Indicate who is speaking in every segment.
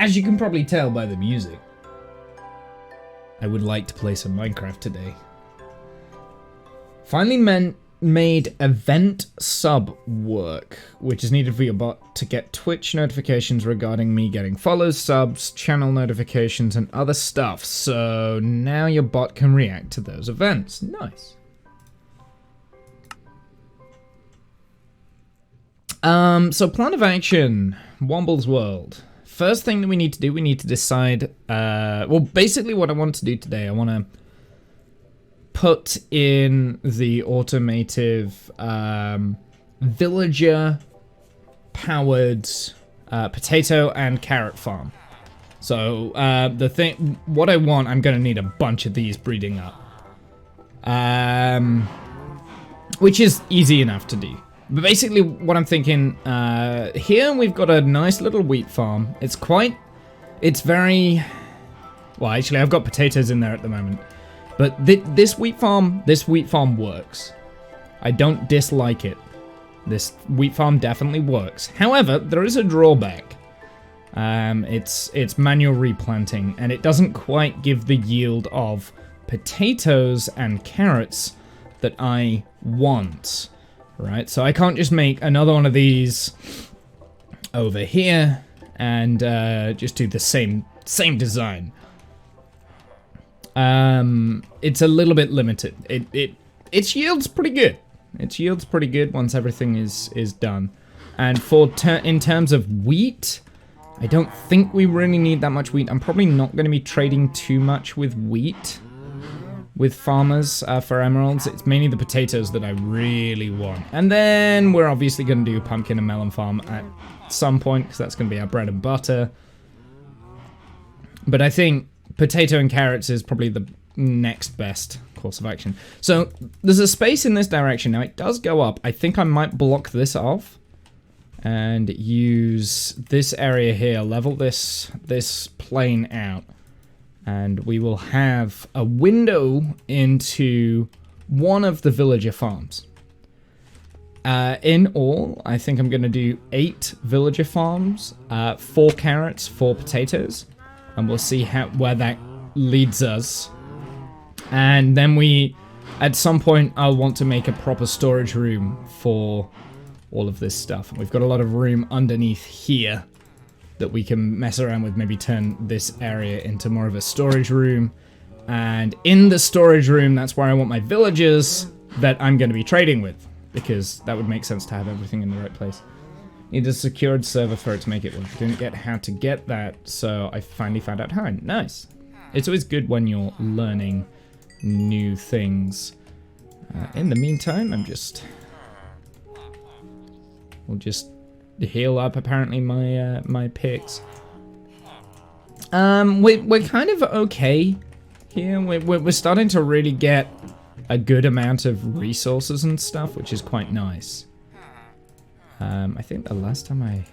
Speaker 1: As you can probably tell by the music, I would like to play some Minecraft today. Finally made event sub work, which is needed for your bot to get Twitch notifications regarding me getting follows, subs, channel notifications, and other stuff. So now your bot can react to those events. Nice. So plan of action, Womble's World. First thing that we need to do, we need to decide, well, basically what I want to do today, I want to put in the automative villager powered potato and carrot farm. So what I want, I'm going to need a bunch of these breeding up. Which is easy enough to do. But basically what I'm thinking, here we've got a nice little wheat farm. It's very, well actually I've got potatoes in there at the moment. But this wheat farm works. I don't dislike it. This wheat farm definitely works. However, there is a drawback. It's manual replanting, and it doesn't quite give the yield of potatoes and carrots that I want. Right, so I can't just make another one of these over here and just do the same design. It's a little bit limited. Its yield's pretty good. Its yield's pretty good once everything is done. And in terms of wheat, I don't think we really need that much wheat. I'm probably not going to be trading too much with wheat with farmers for emeralds. It's mainly the potatoes that I really want. And then we're obviously going to do pumpkin and melon farm at some point, because that's going to be our bread and butter. But I think potato and carrots is probably the next best course of action. So there's a space in this direction. Now it does go up. I think I might block this off and use this area here, level this plane out. And we will have a window into one of the villager farms. In all, I think I'm going to do 8 villager farms, 4 carrots, 4 potatoes. And we'll see where that leads us. And then at some point, I'll want to make a proper storage room for all of this stuff. And we've got a lot of room underneath here that we can mess around with, maybe turn this area into more of a storage room. And in the storage room, that's where I want my villagers that I'm going to be trading with, because that would make sense to have everything in the right place. Need a secured server for it to make it work. Didn't get how to get that, so I finally found out how. Nice. It's always good when you're learning new things. In the meantime, we'll just heal up apparently my picks. We're kind of okay here. We're starting to really get a good amount of resources and stuff, which is quite nice. I think the last time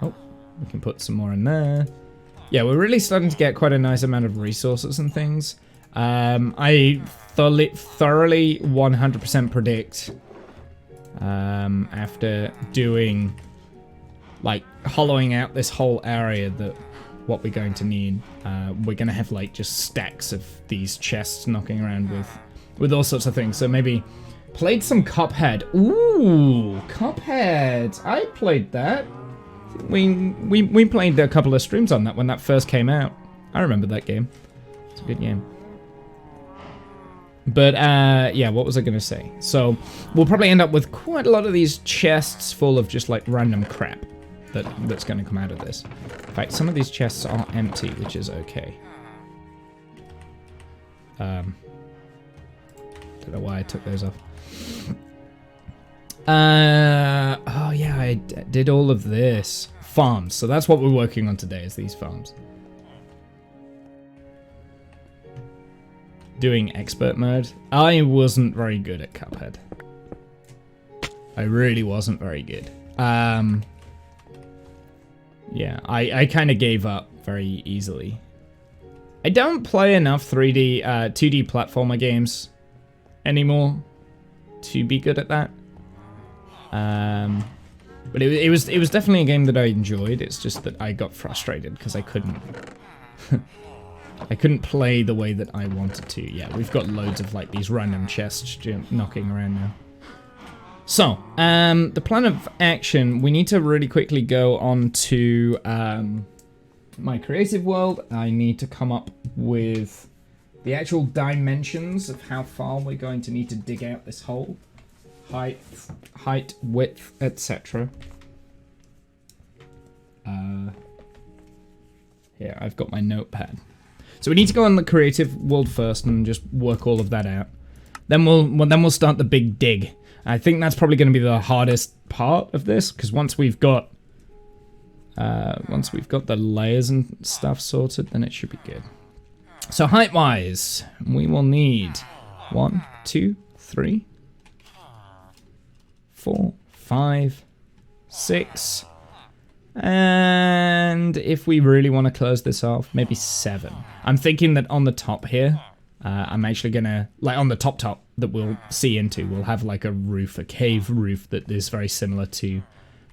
Speaker 1: oh, we can put some more in there. Yeah, we're really starting to get quite a nice amount of resources and things. I thoroughly 100% predict after doing, like, hollowing out this whole area, that what we're going to need, we're going to have, like, just stacks of these chests knocking around with all sorts of things. So maybe played some Cuphead. Ooh, Cuphead. I played that. We played a couple of streams on that when that first came out. I remember that game. It's a good game. But, yeah, what was I going to say? So, we'll probably end up with quite a lot of these chests full of just, like, random crap that's going to come out of this. In fact, some of these chests are empty, which is okay. Don't know why I took those off. Oh, yeah, I did all of this. Farms. So that's what we're working on today, is these farms. Doing expert mode. I wasn't very good at Cuphead. I really wasn't very good. Yeah, I kind of gave up very easily. I don't play enough 2D platformer games anymore to be good at that. But it was definitely a game that I enjoyed. It's just that I got frustrated because I couldn't I couldn't play the way that I wanted to. Yeah, we've got loads of like these random chests knocking around now. So, the plan of action, we need to really quickly go on to my creative world. I need to come up with the actual dimensions of how far we're going to need to dig out this hole. Height, width, etc. Here, I've got my notepad. So we need to go on the creative world first and just work all of that out. Then we'll start the big dig. I think that's probably going to be the hardest part of this, because once we've got the layers and stuff sorted, then it should be good. So height-wise, we will need 1, 2, 3, 4, 5, 6, and if we really want to close this off, maybe 7. I'm thinking that on the top here, I'm actually gonna, like on the top that we'll see into, we'll have like a roof, a cave roof that is very similar to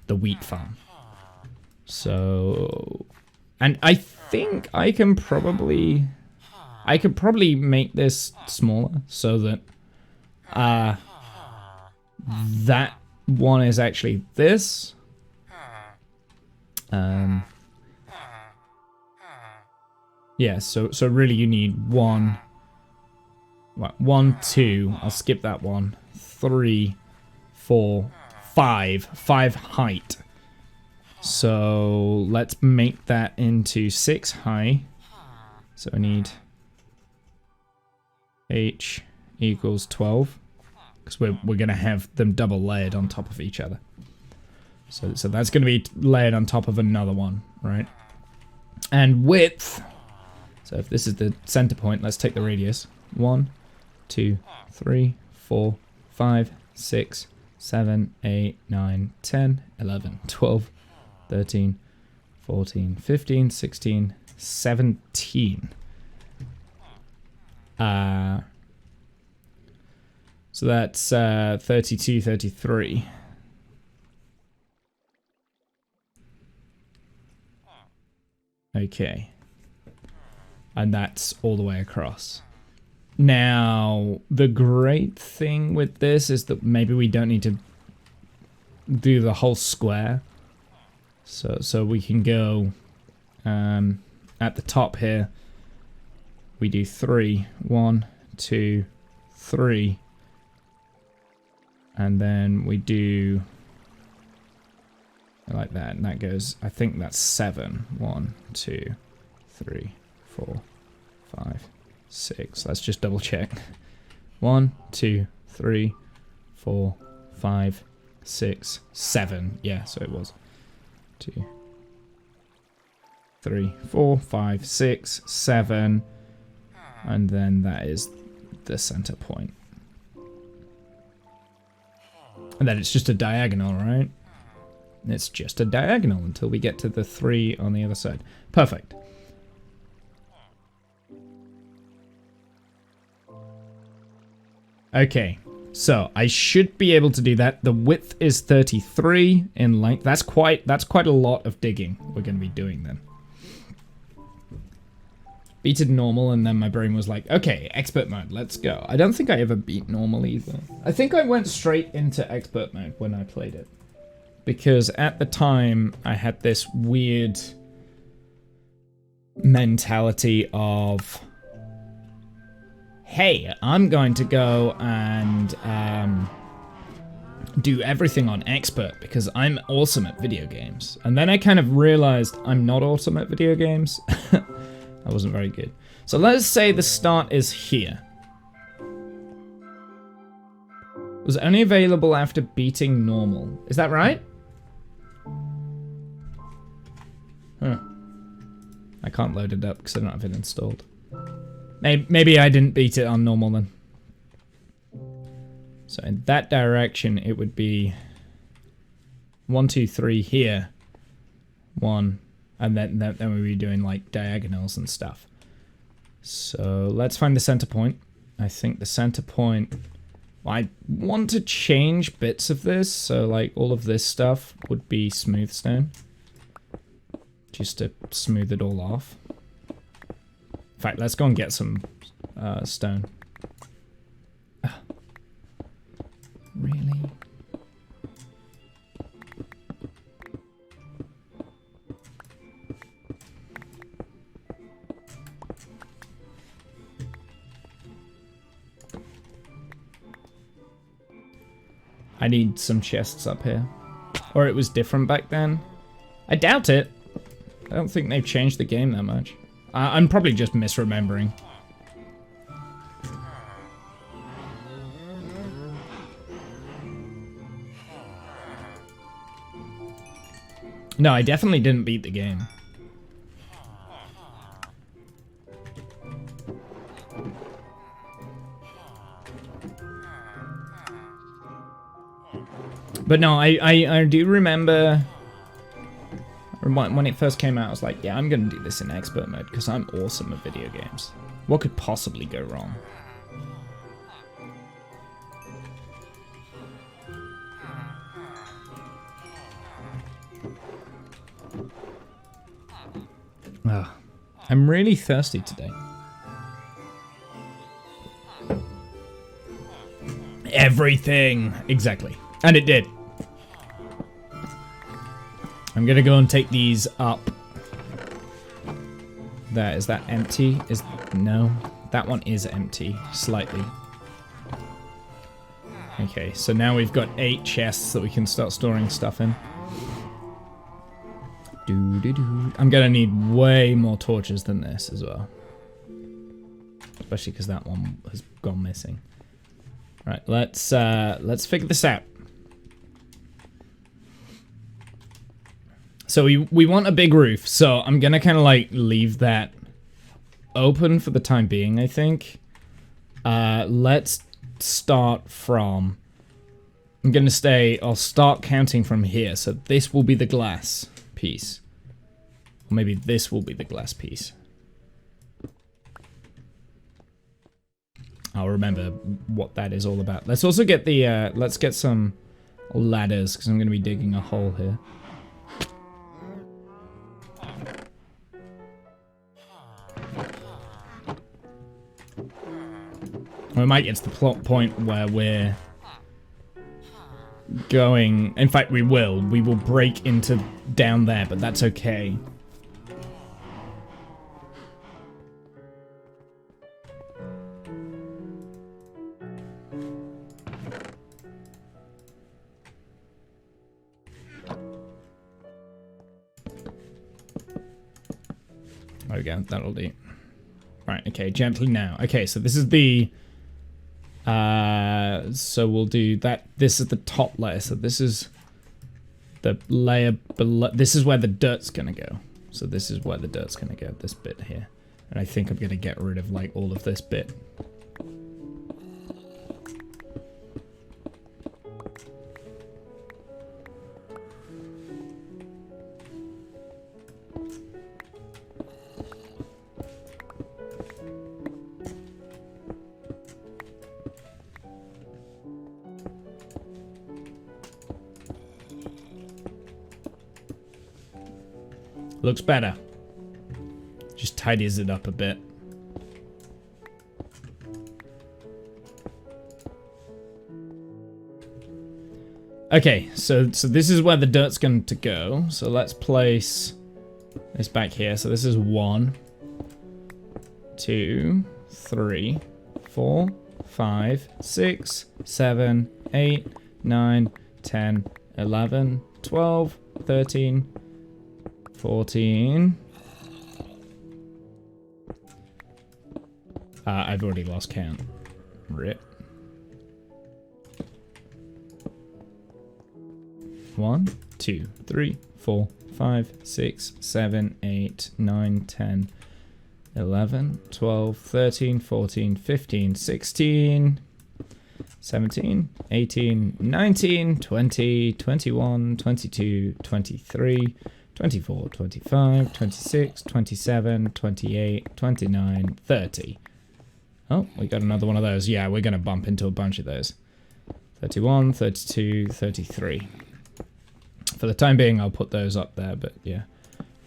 Speaker 1: the wheat farm. So, and I think I could probably make this smaller so that that one is actually this. Yeah, so really you need 1, 2, I'll skip that one, 3, 4, 5 height. So let's make that into 6 high. So I need H equals 12, because we're gonna have them double layered on top of each other. So that's gonna be layered on top of another one, right? And width. So if this is the center point, let's take the radius. 1, 2, 3, 4, 5, 6, 7, 8, 9, 10, 11, 12, 13, 14, 15, 16, 17. So that's 32, 33. Okay. And that's all the way across. Now, the great thing with this is that maybe we don't need to do the whole square. So we can go at the top here. We do 3. 1, 2, 3. And then we do like that, and that goes, I think that's 7. 1, 2, 3, 4, 5, 6. Let's just double check. 1, 2, 3, 4, 5, 6, 7. Yeah, so it was 2, 3, 4, 5, 6, 7. And then that is the center point. And then it's just a diagonal, right? It's just a diagonal until we get to the 3 on the other side. Perfect. Okay, so I should be able to do that. The width is 33 in length. That's quite a lot of digging we're going to be doing then. Beat it normal, and then my brain was like, okay, expert mode, let's go. I don't think I ever beat normal either. I think I went straight into expert mode when I played it. Because at the time, I had this weird mentality of, hey, I'm going to go and do everything on expert because I'm awesome at video games. And then I kind of realized I'm not awesome at video games. That wasn't very good. So let's say the start is here. It was only available after beating normal. Is that right? Huh. I can't load it up because I don't have it installed. Maybe I didn't beat it on normal then. So in that direction, it would be 1, 2, 3 here. 1. And then we'd be doing like diagonals and stuff. So let's find the center point. I think the center point... I want to change bits of this, so like all of this stuff would be smooth stone. Just to smooth it all off. In fact, let's go and get some stone. Really? I need some chests up here. Or it was different back then. I doubt it. I don't think they've changed the game that much. I'm probably just misremembering. No, I definitely didn't beat the game. But no, I do remember when it first came out, I was like, yeah, I'm going to do this in expert mode because I'm awesome at video games. What could possibly go wrong? Ugh. I'm really thirsty today. Everything! Exactly. And it did. I'm gonna go and take these up. There, is that empty? No, that one is empty, slightly. Okay, so now we've got 8 chests that we can start storing stuff in. I'm gonna need way more torches than this as well. Especially because that one has gone missing. Right, let's figure this out. So we want a big roof, so I'm gonna kind of like leave that open for the time being, I think. Let's start from... I'll start counting from here, so this will be the glass piece. Or maybe this will be the glass piece. I'll remember what that is all about. Let's also get the, let's get some ladders, because I'm gonna be digging a hole here. We might get to the plot point where we're going... In fact, we will. We will break into down there, but that's okay. There we go. That'll do. Right, okay, gently now. Okay, so this is the... so we'll do that. This is the top layer. So this is the layer below. This is where the dirt's gonna go. So this is where the dirt's gonna go, this bit here. And I think I'm gonna get rid of like all of this bit. Looks better. Just tidies it up a bit. Okay, so this is where the dirt's going to go. So let's place this back here. So this is 1, 2, 3, 4, 5, 6, 7, 8, 9, 10, 11, 12, 13, 14. I've already lost count. Rip. 1, 2, 3, 4, 5, 6, 7, 8, 9, 10, 11, 12, 13, 14, 15, 16, 17, 18, 19, 20, 21, 22, 23, 24, 25, 26, 27, 28, 29, 30. Oh, we got another one of those. Yeah, we're going to bump into a bunch of those. 31, 32, 33. For the time being, I'll put those up there, but yeah.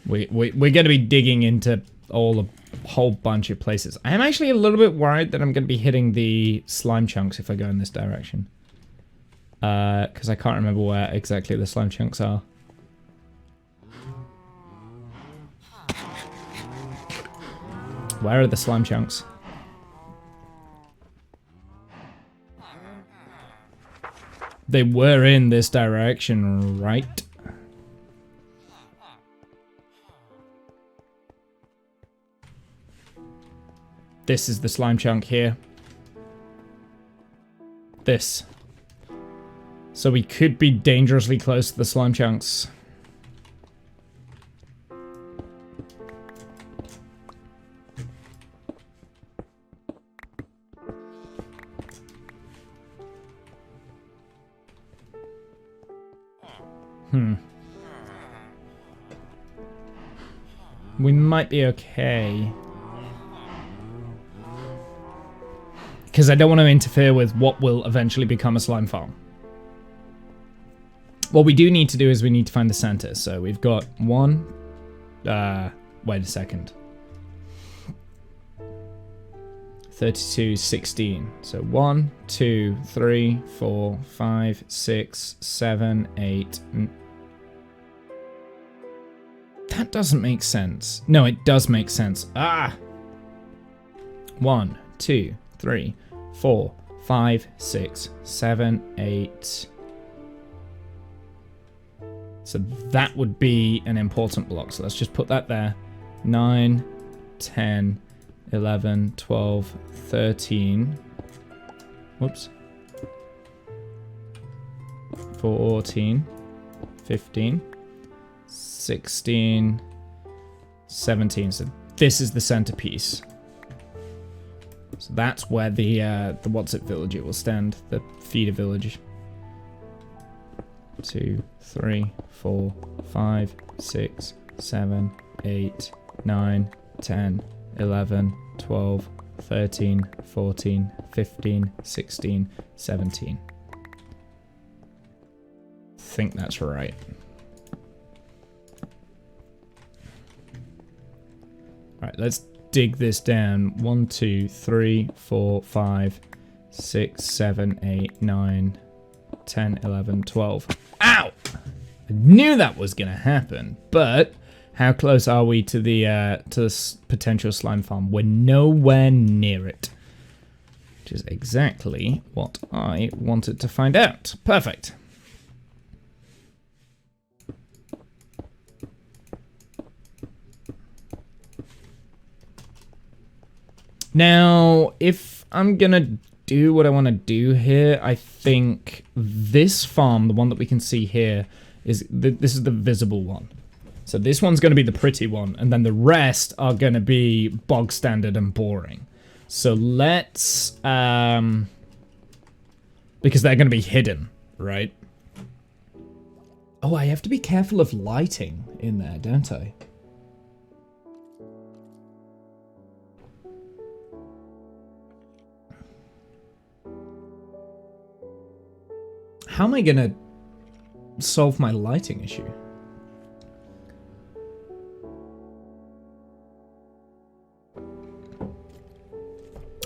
Speaker 1: We're going to be digging into a whole bunch of places. I am actually a little bit worried that I'm going to be hitting the slime chunks if I go in this direction. Because I can't remember where exactly the slime chunks are. Where are the slime chunks? They were in this direction, right? This is the slime chunk here. This. So we could be dangerously close to the slime chunks. We might be okay. Because I don't want to interfere with what will eventually become a slime farm. What we do need to do is we need to find the center. So we've got one... wait a second. 32, 16. So 1, 2, 3, 4, 5, 6, 7, 8... That doesn't make sense. No, it does make sense. Ah! 1, 2, 3, 4, 5, 6, 7, 8. So that would be an important block. So let's just put that there. 9, 10, 11, 12, 13. Whoops. 14, 15. 16, 17. So this is the centerpiece. So that's where the what's it villager will stand, the feeder village. 2, 3, 4, 5, 6, 7, 8, 9, 10, 11, 12, 13, 14, 15, 16, 17. I think that's right. Right, let's dig this down. 1, 2, 3, 4, 5, 6, 7, 8, 9, 10, 11, 12. Ow! I knew that was gonna happen, but how close are we to the potential slime farm? We're nowhere near it. Which is exactly what I wanted to find out. Perfect. Now, if I'm gonna do what I want to do here, I think this farm, the one that we can see here, is this is the visible one. So this one's going to be the pretty one, and then the rest are going to be bog standard and boring. So let's, because they're going to be hidden, right? Oh, I have to be careful of lighting in there, don't I? How am I gonna solve my lighting issue?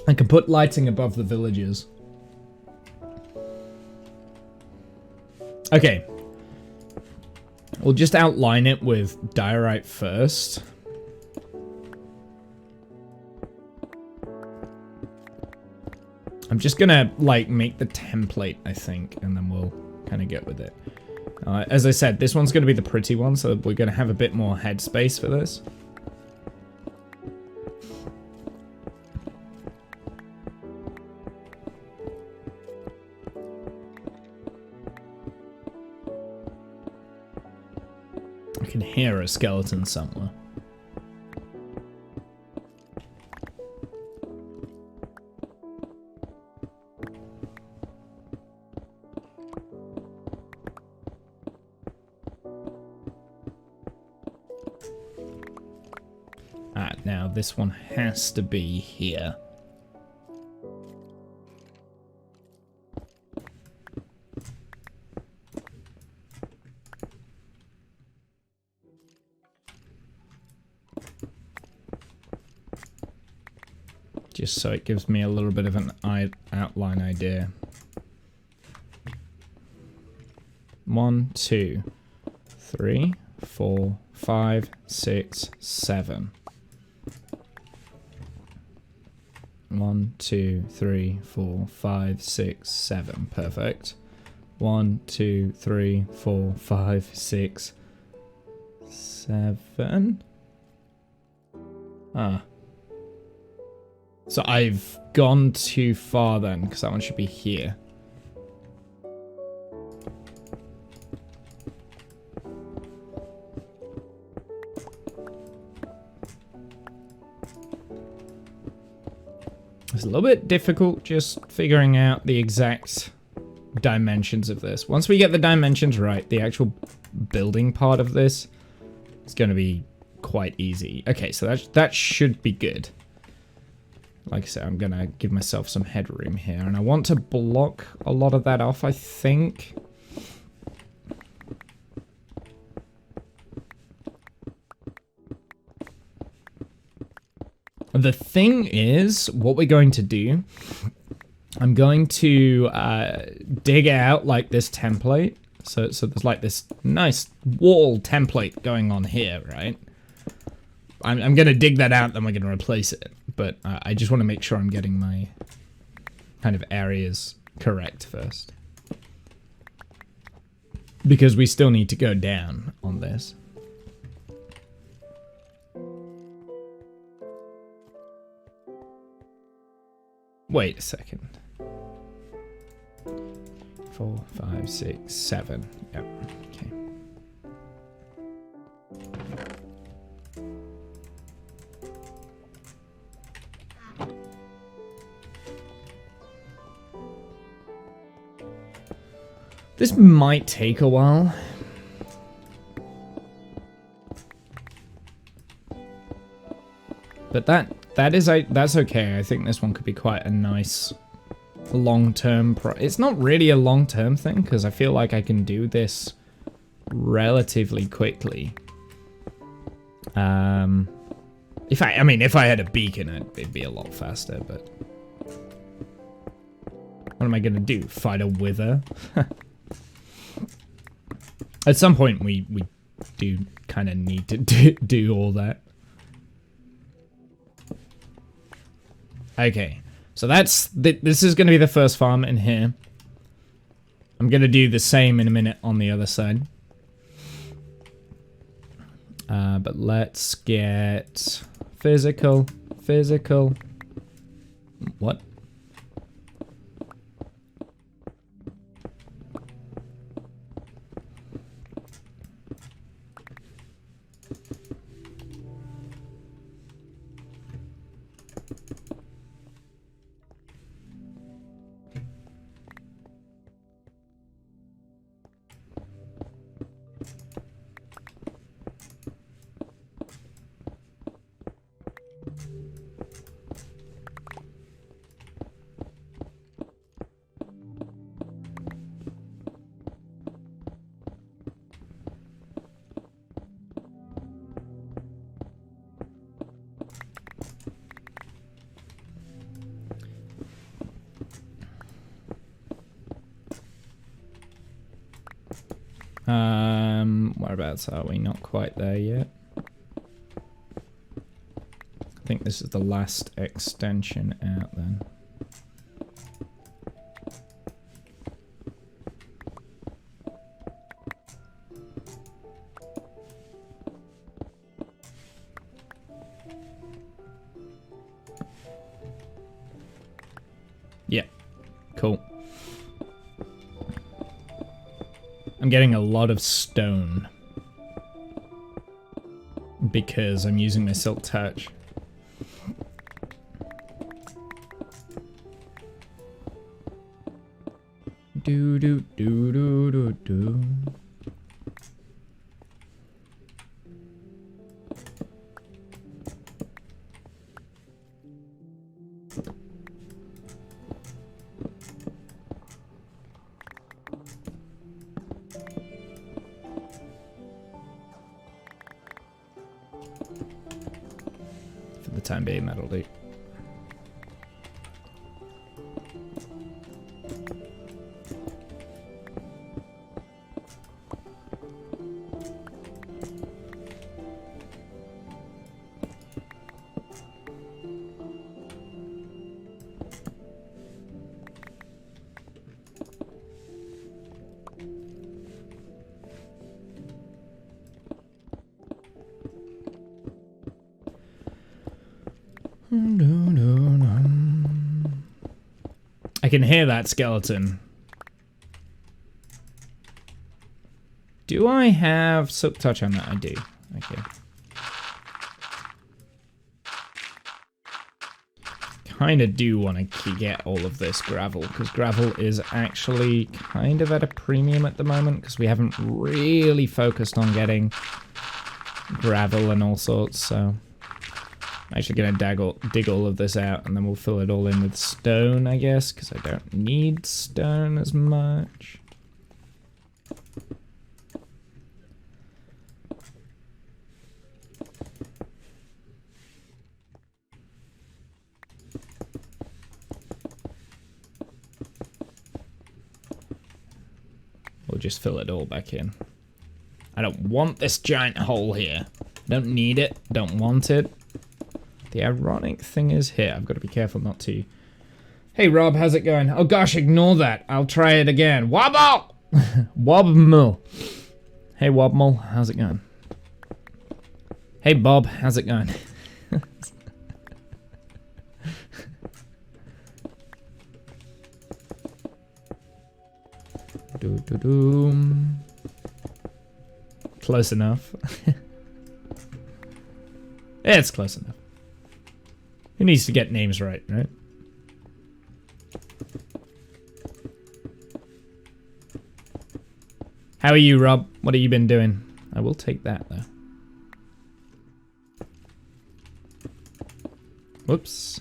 Speaker 1: I can put lighting above the villages. Okay. We'll just outline it with diorite first. I'm just gonna, like, make the template, I think, and then we'll kind of get with it. As I said, this one's gonna be the pretty one, so we're gonna have a bit more headspace for this. I can hear a skeleton somewhere. Now this one has to be here. just so it gives me a little bit of an outline idea. 1, 2, 3, 4, 5, 6, 7. 1, 2, 3, 4, 5, 6, 7. Perfect. 1, 2, 3, 4, 5, 6, 7. Ah. So I've gone too far then, because that one should be here. It's a little bit difficult just figuring out the exact dimensions of this. Once we get the dimensions right, the actual building part of this is going to be quite easy. Okay, so that should be good. Like I said, I'm going to give myself some headroom here, and I want to block a lot of that off, I think. The thing is, what we're going to do, I'm going to dig out like this template. So there's like this nice wall template going on here, right? I'm going to dig that out, then we're going to replace it. But I just want to make sure I'm getting my kind of areas correct first. Because we still need to go down on this. Wait a second. 4, 5, 6, 7. Yep. Okay. This might take a while. But that's okay. I think this one could be quite a nice long-term it's not really a long-term thing, because I feel like I can do this relatively quickly. If I had a beacon, it'd be a lot faster, but what am I gonna do? Fight a wither? At some point, we do kind of need to do all that. Okay, so this is going to be the first farm in here. I'm going to do the same in a minute on the other side. But let's get physical. What? Whereabouts are we? Not quite there yet. I think this is the last extension out then. Yeah, cool. I'm getting a lot of stone because I'm using my silk touch. Do do do do do do. For the time being, that'll do. I can hear that skeleton. Do I have silk touch on that? I do. Okay. Kind of do want to get all of this gravel, because gravel is actually kind of at a premium at the moment, because we haven't really focused on getting gravel and all sorts, so I'm actually going to dig all of this out, and then we'll fill it all in with stone, I guess, because I don't need stone as much. We'll just fill it all back in. I don't want this giant hole here. Don't need it. Don't want it. The ironic thing is here. I've got to be careful not to. Hey, Rob, how's it going? Oh, gosh, ignore that. I'll try it again. Wobble! Wobble. Hey, Wobble, how's it going? Hey, Bob, how's it going? Close enough. Yeah, it's close enough. Who needs to get names right, right? How are you, Rob? What have you been doing? I will take that, though. Whoops.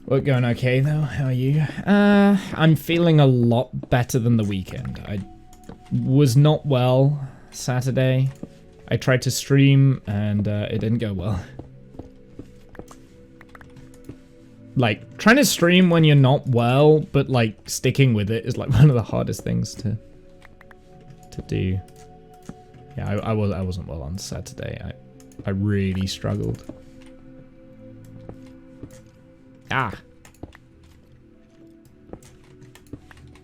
Speaker 1: We're going okay, though. How are you? I'm feeling a lot better than the weekend. I was not well Saturday. I tried to stream, and it didn't go well. Like, trying to stream when you're not well, but, like, sticking with it is, like, one of the hardest things to do. Yeah, I wasn't well on Saturday. I really struggled. Ah.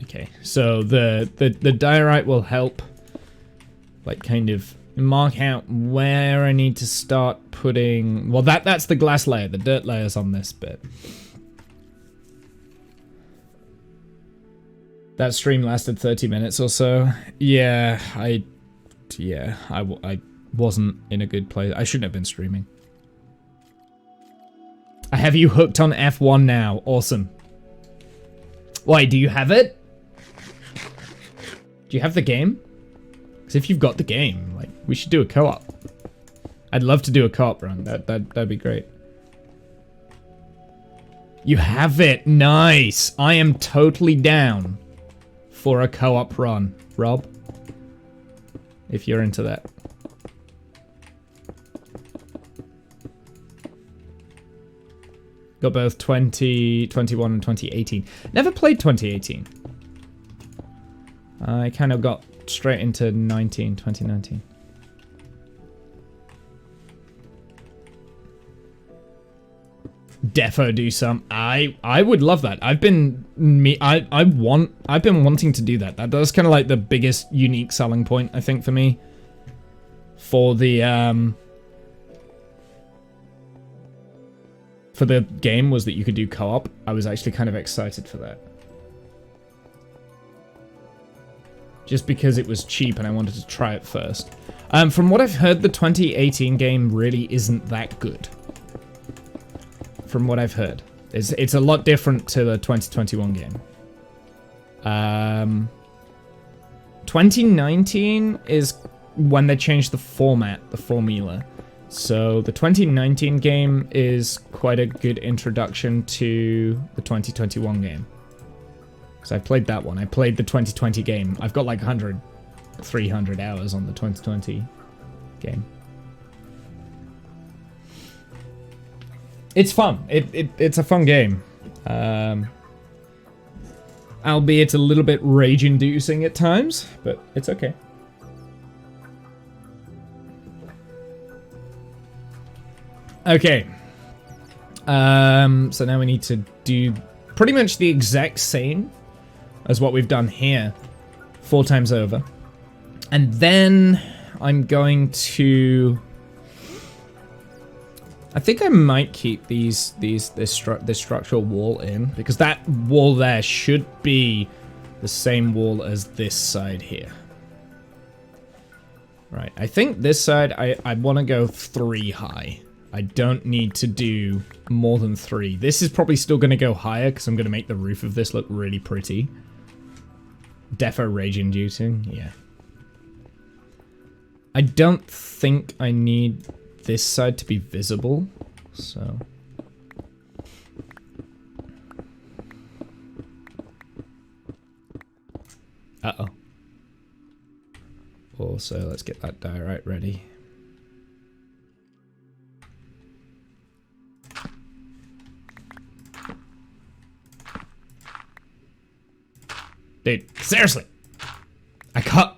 Speaker 1: Okay, so the diorite will help, like, kind of mark out where I need to start putting. Well, that's the glass layer. The dirt layer's on this bit. That stream lasted 30 minutes or so. Yeah, I wasn't in a good place. I shouldn't have been streaming. I have you hooked on F1 now. Awesome. Why, do you have it? Do you have the game? Because if you've got the game, like, we should do a co-op. I'd love to do a co-op run. That'd be great. You have it. Nice. I am totally down for a co-op run, Rob. If you're into that. Got both 2021 and 2018. Never played 2018. I kind of got straight into 2019. Defo do some. I would love that. I've been wanting to do that. That's kind of like the biggest unique selling point, I think, for me. For the game was that you could do co-op. I was actually kind of excited for that. Just because it was cheap and I wanted to try it first. From what I've heard, the 2018 game really isn't that good. From what I've heard. It's a lot different to the 2021 game. 2019 is when they changed the format, the formula. So the 2019 game is quite a good introduction to the 2021 game. Because I played that one. I played the 2020 game. I've got like 300 hours on the 2020 game. It's fun. It's a fun game. Albeit a little bit rage-inducing at times, but it's okay. Okay. So now we need to do pretty much the exact same as what we've done here 4 times over. And then I'm going to... I think I might keep this structural wall in, because that wall there should be the same wall as this side here. Right, I think this side, I want to go 3 high. I don't need to do more than 3. This is probably still going to go higher, because I'm going to make the roof of this look really pretty. Defo rage inducing, yeah. I don't think I need this side to be visible, so... Uh-oh. Also, let's get that diorite ready. Dude, seriously! I can't...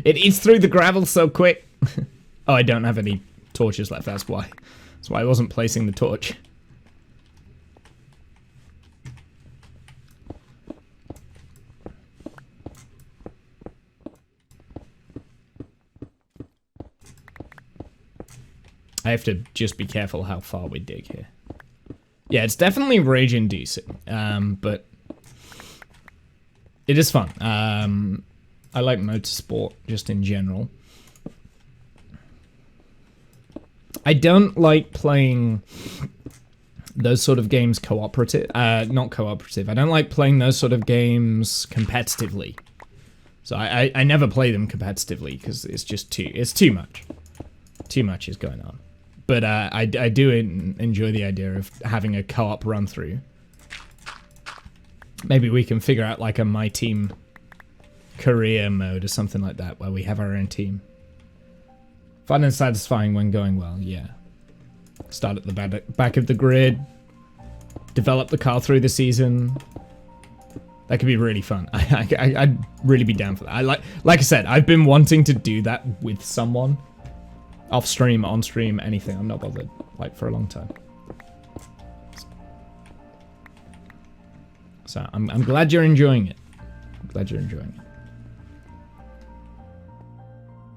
Speaker 1: It eats through the gravel so quick. Oh, I don't have any torches left, that's why. That's why I wasn't placing the torch. I have to just be careful how far we dig here. Yeah, it's definitely rage-inducing, but it is fun. I like motorsport just in general. I don't like playing those sort of games cooperative. Not cooperative. I don't like playing those sort of games competitively. So I never play them competitively because it's just too much. Too much is going on. But I do enjoy the idea of having a co-op run through. Maybe we can figure out like a My Team career mode or something like that where we have our own team. Fun and satisfying when going well, yeah. Start at the back of the grid. Develop the car through the season. That could be really fun. I'd really be down for that. Like I said, I've been wanting to do that with someone. Off stream, on stream, anything. I'm not bothered. Like, for a long time. So, I'm glad you're enjoying it. I'm glad you're enjoying it.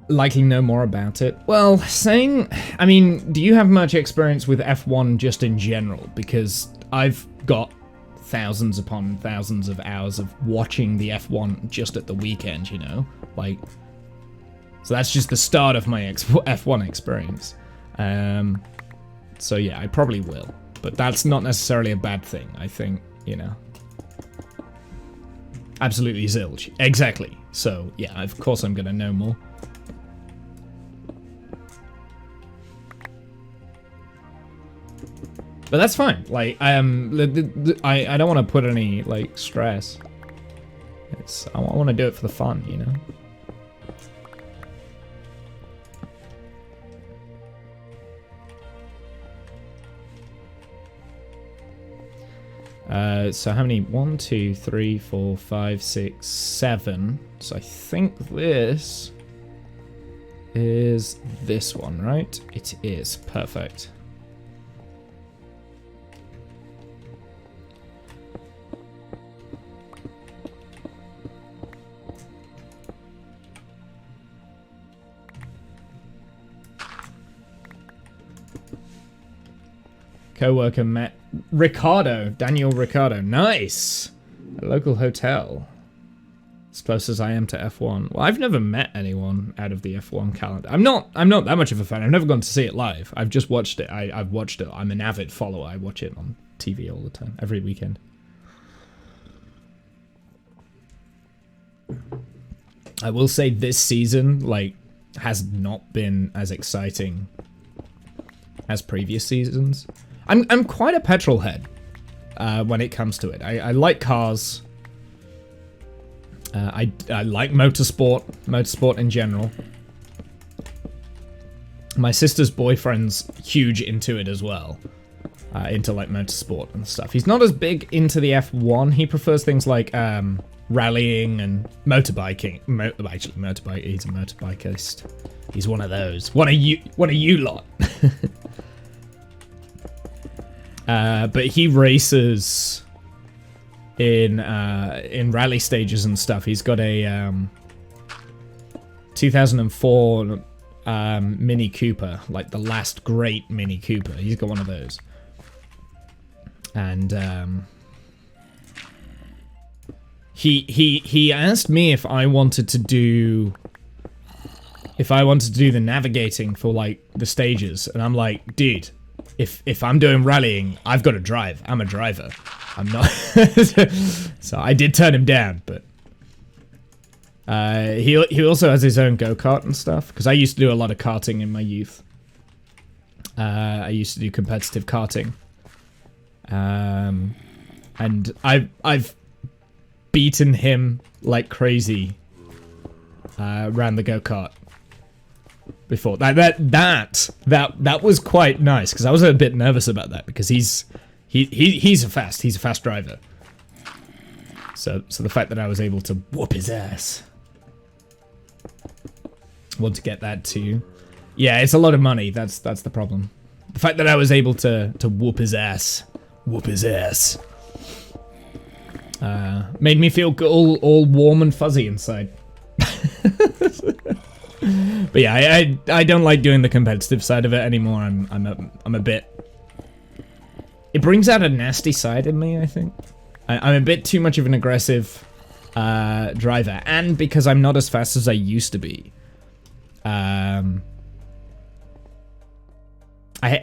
Speaker 1: Likely know more about it. Well, I mean, do you have much experience with F1 just in general? Because I've got thousands upon thousands of hours of watching the F1 just at the weekend, you know? Like... So that's just the start of my F1 experience. So yeah, I probably will. But that's not necessarily a bad thing, I think, you know. Absolutely zilch. Exactly. So yeah, of course I'm gonna know more. But that's fine. Like, I don't want to put any, like, stress. I want to do it for the fun, you know? So how many? 1, 2, 3, 4, 5, 6, 7. So I think this is this one, right? It is. Perfect. Co-worker Matt Daniel Ricardo. Nice! A local hotel. As close as I am to F1. Well, I've never met anyone out of the F1 calendar. I'm not that much of a fan. I've never gone to see it live. I've just watched it. I've watched it. I'm an avid follower. I watch it on TV all the time, every weekend. I will say this season, like, has not been as exciting as previous seasons. I'm quite a petrol head when it comes to it. I like cars. I like motorsport in general. My sister's boyfriend's huge into it as well, into like motorsport and stuff. He's not as big into the F1. He prefers things like rallying and motorbiking. Actually, motorbike. He's a motorbikeist. He's one of those. One of you lot. But he races in rally stages and stuff. He's got a 2004 Mini Cooper, like the last great Mini Cooper. He's got one of those. And he asked me if I wanted to do the navigating for like the stages, and I'm like, dude, if I'm doing rallying, I've got to drive. I'm a driver. I'm not. So I did turn him down, but he also has his own go-kart and stuff, because I used to do a lot of karting in my youth. I used to do competitive karting, and I've beaten him like crazy around the go-kart before. That was quite nice, because I was a bit nervous about that, because he's a fast driver. So the fact that I was able to whoop his ass. Want to get that too. Yeah, it's a lot of money. That's the problem. The fact that I was able to whoop his ass, made me feel all warm and fuzzy inside. But yeah, I don't like doing the competitive side of it anymore. I'm a bit. It brings out a nasty side in me, I think. I'm a bit too much of an aggressive driver, and because I'm not as fast as I used to be. I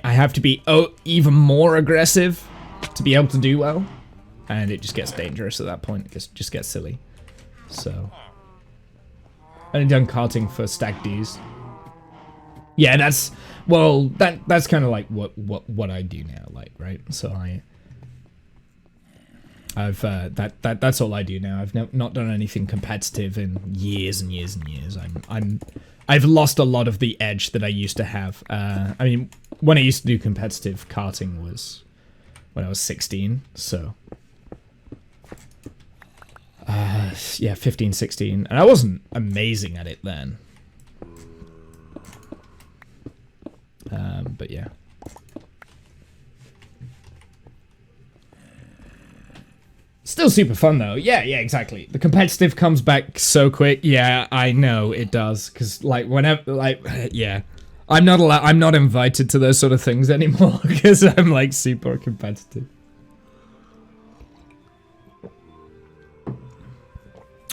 Speaker 1: have to be even more aggressive to be able to do well, and it just gets dangerous at that point. It just gets silly. So, only done karting for stag dues. Yeah, that's kind of like what I do now, like, right? So that's all I do now. I've not done anything competitive in years and years and years. I've lost a lot of the edge that I used to have. I mean, when I used to do competitive karting was when I was 16, so yeah, 15, 16, and I wasn't amazing at it then. But yeah. Still super fun though. Yeah, exactly. The competitive comes back so quick. Yeah, I know it does. Cause like whenever, like, yeah, I'm not invited to those sort of things anymore because I'm like super competitive.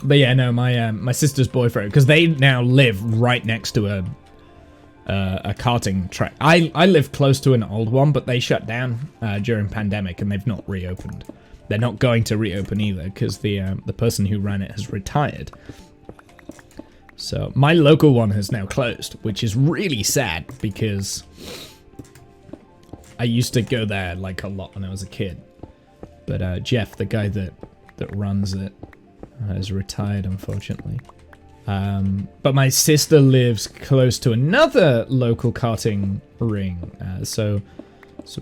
Speaker 1: But yeah, no, my sister's boyfriend, because they now live right next to a karting track. I live close to an old one, but they shut down during pandemic and they've not reopened. They're not going to reopen either because the person who ran it has retired. So my local one has now closed, which is really sad because I used to go there like a lot when I was a kid. But Jeff, the guy that runs it, has retired, unfortunately. But my sister lives close to another local karting ring, so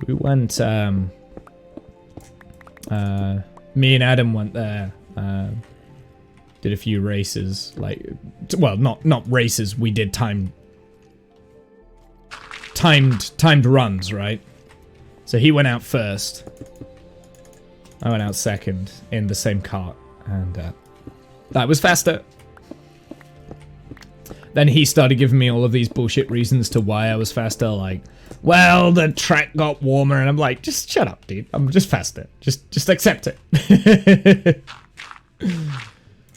Speaker 1: we went. Me and Adam went there. Did a few races, like, well, not races. We did timed runs, right? So he went out first. I went out second in the same kart, and that was faster. Then he started giving me all of these bullshit reasons to why I was faster, like, well, the track got warmer, and I'm like, just shut up, dude. I'm just faster. Just accept it.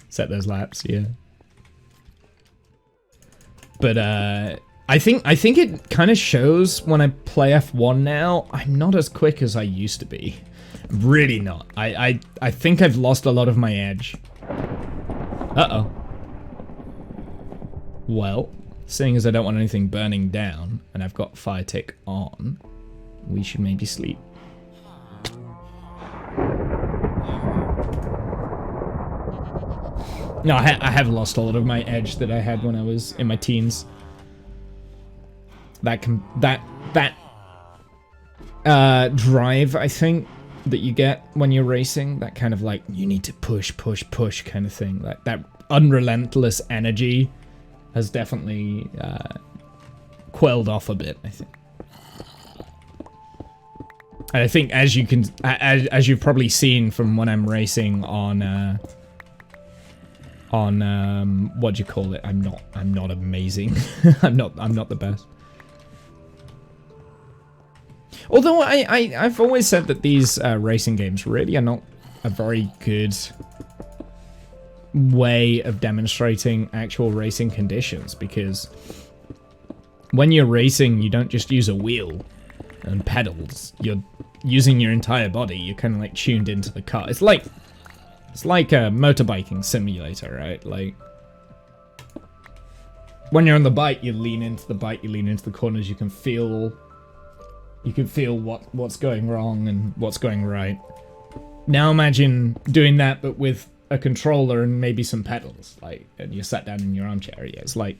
Speaker 1: Set those laps, yeah. But I think it kind of shows when I play F1 now. I'm not as quick as I used to be. Really not. I think I've lost a lot of my edge. Uh-oh. Well, seeing as I don't want anything burning down, and I've got fire tick on, we should maybe sleep. No, I have lost a lot of my edge that I had when I was in my teens. That drive, I think, that you get when you're racing, that kind of like, you need to push kind of thing, like that unrelentless energy has definitely quelled off a bit, I think. And I think as you've probably seen from when I'm racing on on what do you call it? I'm not amazing. I'm not the best. Although I've always said that these racing games really are not a very good way of demonstrating actual racing conditions, because when you're racing, you don't just use a wheel and pedals. You're using your entire body. You're kind of like tuned into the car. It's like a motorbike simulator, right? Like when you're on the bike, you lean into the bike, you lean into the corners. You can feel what's going wrong and what's going right. Now imagine doing that, but with a controller and maybe some pedals, like, and you're sat down in your armchair. Yeah, it's like,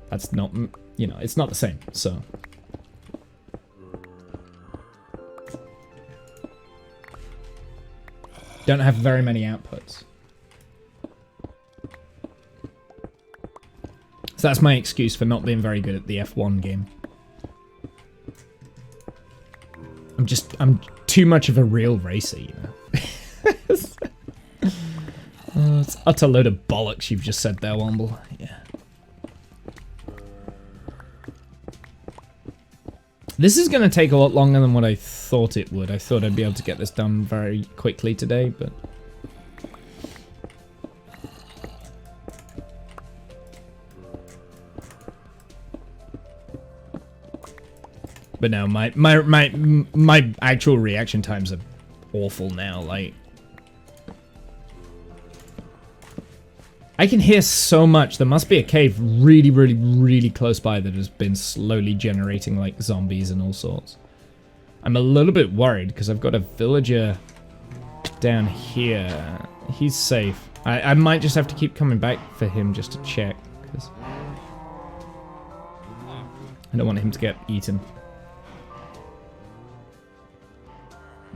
Speaker 1: that's not, you know, it's not the same. So don't have very many outputs. So that's my excuse for not being very good at the F1 game. I'm too much of a real racer, you know. It's an utter load of bollocks you've just said there, Womble. Yeah. This is going to take a lot longer than what I thought it would. I thought I'd be able to get this done very quickly today, but... But no, my actual reaction times are awful now, like... I can hear so much. There must be a cave really, really, really close by that has been slowly generating, like, zombies and all sorts. I'm a little bit worried, because I've got a villager down here. He's safe. I might just have to keep coming back for him just to check, because I don't want him to get eaten.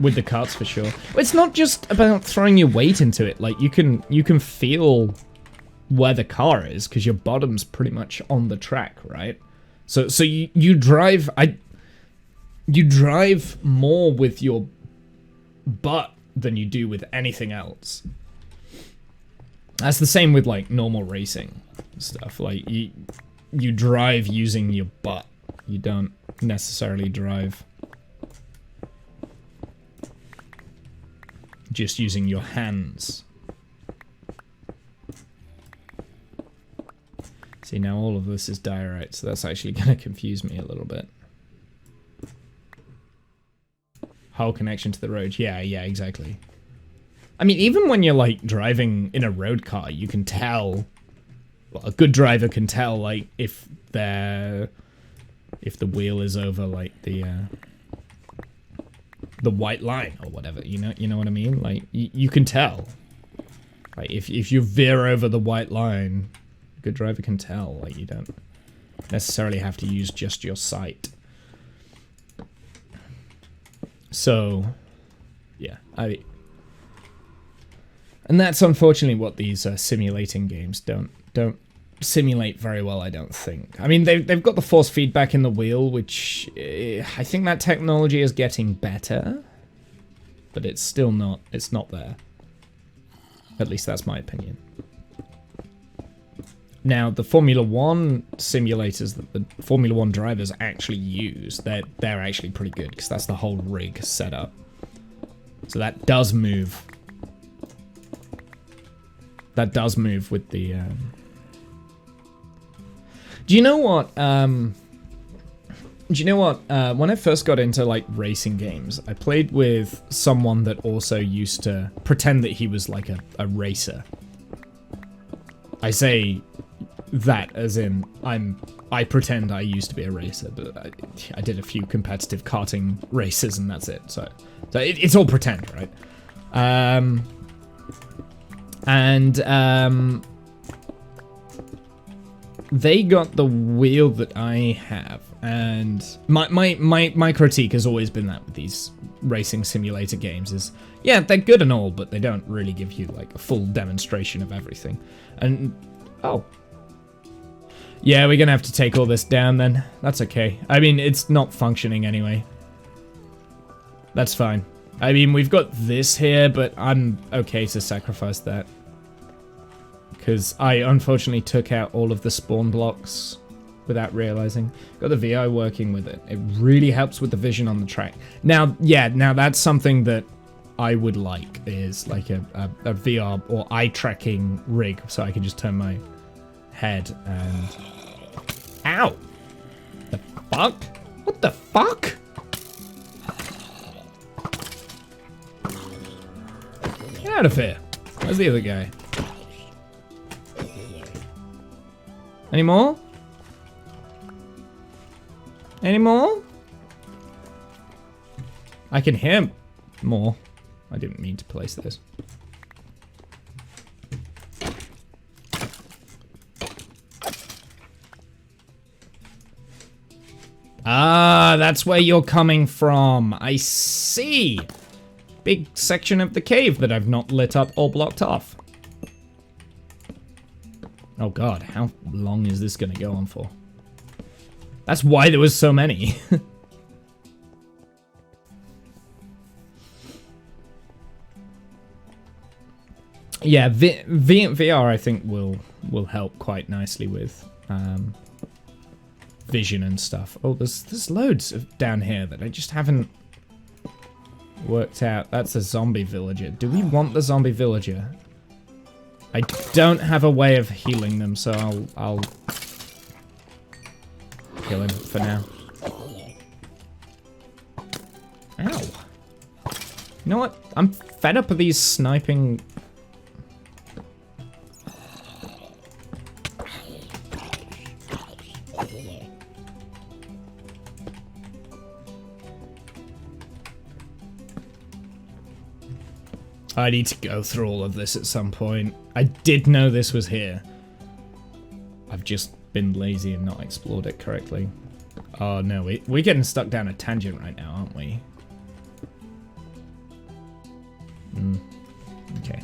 Speaker 1: With the carts, for sure. It's not just about throwing your weight into it. Like, you can feel where the car is, because your bottom's pretty much on the track, right? So you drive you drive more with your butt than you do with anything else. That's the same with like normal racing stuff. Like you drive using your butt. You don't necessarily drive just using your hands. See, now all of this is diorite, so that's actually going to confuse me a little bit. Whole connection to the road. Yeah, exactly. I mean, even when you're, like, driving in a road car, you can tell... Well, a good driver can tell, like, if the wheel is over, like, the white line or whatever, you know what I mean? Like, you can tell. Like, if you veer over the white line... Good driver can tell, like, you don't necessarily have to use just your sight. So, yeah, and that's unfortunately what these simulating games don't simulate very well, I don't think. I mean, they've got the force feedback in the wheel, which I think that technology is getting better, but it's still not, it's not there. At least that's my opinion. Now, the Formula 1 simulators that the Formula 1 drivers actually use, they're actually pretty good, because that's the whole rig setup. So that does move. That does move with the... Do you know what? When I first got into, like, racing games, I played with someone that also used to pretend that he was, like, a racer. I say... that, as in, I pretend I used to be a racer, but I did a few competitive karting races and that's it. So it's all pretend, right? They got the wheel that I have, and my critique has always been that with these racing simulator games is, yeah, they're good and all, but they don't really give you like a full demonstration of everything. And oh. Yeah, we're gonna have to take all this down then. That's okay. I mean, it's not functioning anyway. That's fine. I mean, we've got this here, but I'm okay to sacrifice that. because I unfortunately took out all of the spawn blocks without realizing. Got the VI working with it. It really helps with the vision on the track. Now, yeah, now that's something that I would like, is like a VR or eye tracking rig, so I can just turn my head and... Ow! The fuck? What the fuck? Get out of here. Where's the other guy? Any more? Any more? I can hear more. I didn't mean to place this. Ah, that's where you're coming from. I see. Big section of the cave that I've not lit up or blocked off. Oh god, how long is this gonna go on for? That's why there was so many. Yeah, VR I think will help quite nicely with vision and stuff. Oh, there's loads of down here that I just haven't worked out. That's a zombie villager. Do we want the zombie villager? I don't have a way of healing them, so I'll kill him for now. Ow. You know what? I'm fed up of these sniping... I need to go through all of this at some point. I did know this was here. I've just been lazy and not explored it correctly. Oh no, we're getting stuck down a tangent right now, aren't we? Okay.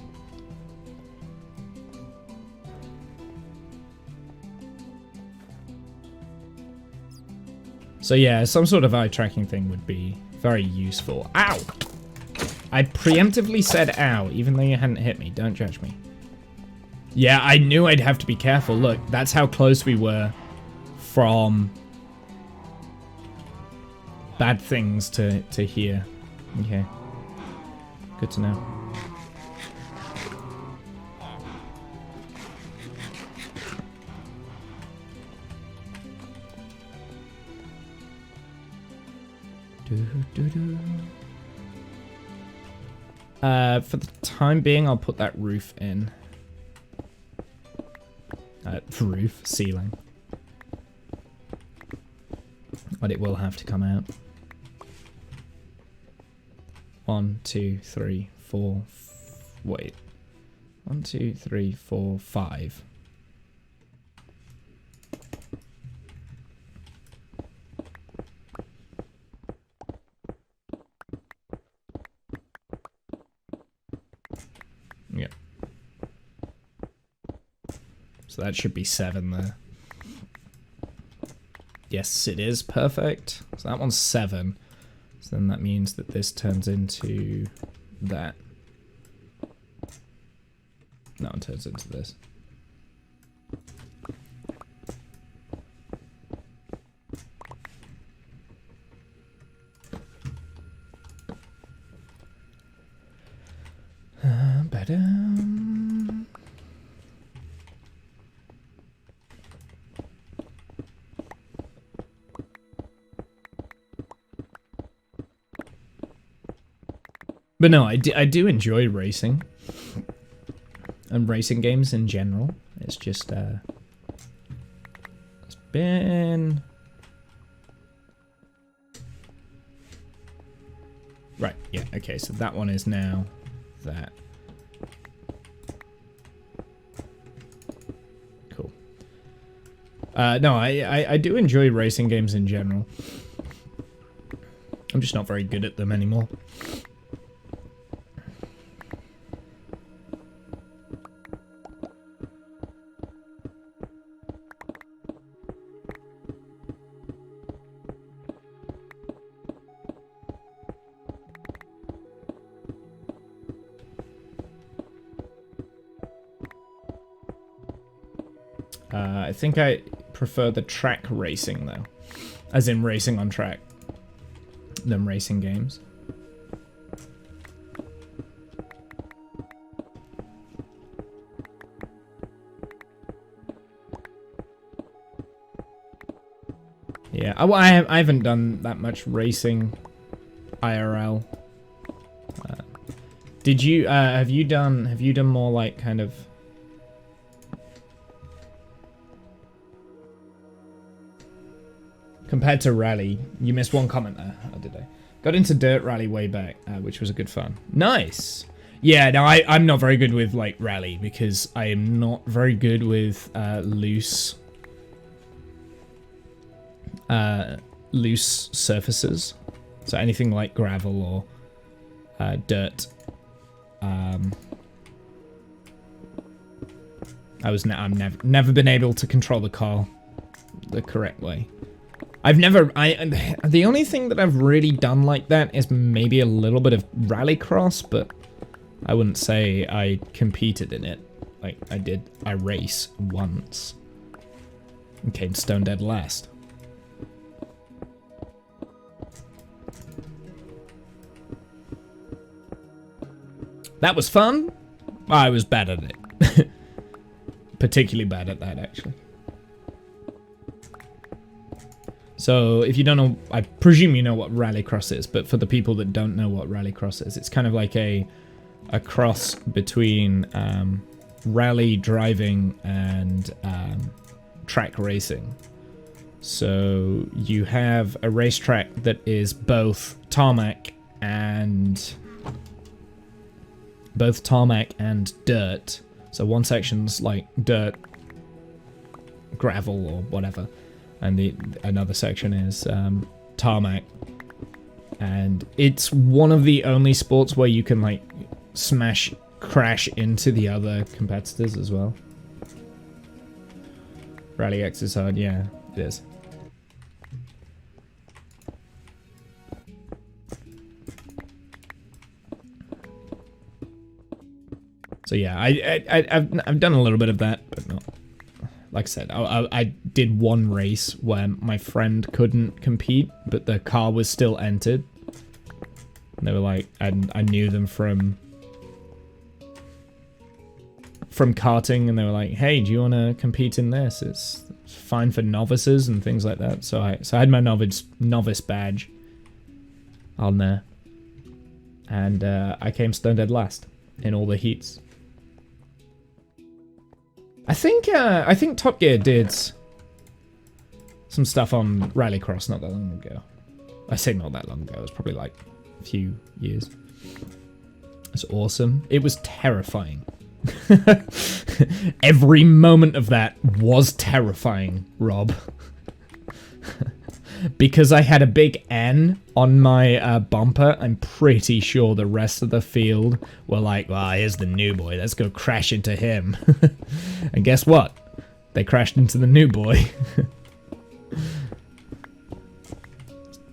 Speaker 1: So yeah, some sort of eye tracking thing would be very useful. Ow! I preemptively said ow, even though you hadn't hit me. Don't judge me. Yeah, I knew I'd have to be careful. Look, that's how close we were from bad things to here. Okay. Good to know. For the time being, I'll put that roof in. Ceiling. But it will have to come out. 1, 2, 3, 4. Wait. 1, 2, 3, 4, 5. Yep. So that should be 7 there. Yes, it is. Perfect. So that one's 7. So then that means that this turns into that. That one turns into this. But no, I do enjoy racing. And racing games in general. It's just, it's been... Right, yeah, okay, so that one is now that. Cool. No, I do enjoy racing games in general. I'm just not very good at them anymore. I think I prefer the track racing though, as in racing on track, than racing games. Yeah, I haven't done that much racing IRL. Did you have you done more like kind of compared to rally? You missed one comment there. Oh, did I? Got into dirt rally way back, which was a good fun. Nice. Yeah, no, I'm not very good with like rally because I am not very good with loose surfaces. So anything like gravel or dirt. I've never been able to control the car the correct way. The only thing that I've really done like that is maybe a little bit of rallycross, but I wouldn't say I competed in it. Like I race once and came stone dead last. That was fun. I was bad at it. Particularly bad at that, actually. So, if you don't know, I presume you know what rallycross is, but for the people that don't know what rallycross is, it's kind of like a cross between rally driving and track racing. So, you have a racetrack that is both tarmac and dirt. So one section's like dirt, gravel or whatever, and another section is tarmac. And it's one of the only sports where you can like crash into the other competitors as well. Rally X is hard, yeah, it is. So yeah, I've done a little bit of that, but not. Like I said, I did one race where my friend couldn't compete, but the car was still entered. And they were like, I knew them from karting, and they were like, hey, do you want to compete in this? It's fine for novices and things like that. So I had my novice badge on there, and I came stone dead last in all the heats. I think Top Gear did some stuff on Rallycross not that long ago. I say not that long ago. It was probably like a few years. It's awesome. It was terrifying. Every moment of that was terrifying, Rob. Because I had a big N on my bumper, I'm pretty sure the rest of the field were like, well, here's the new boy, let's go crash into him. And guess what? They crashed into the new boy.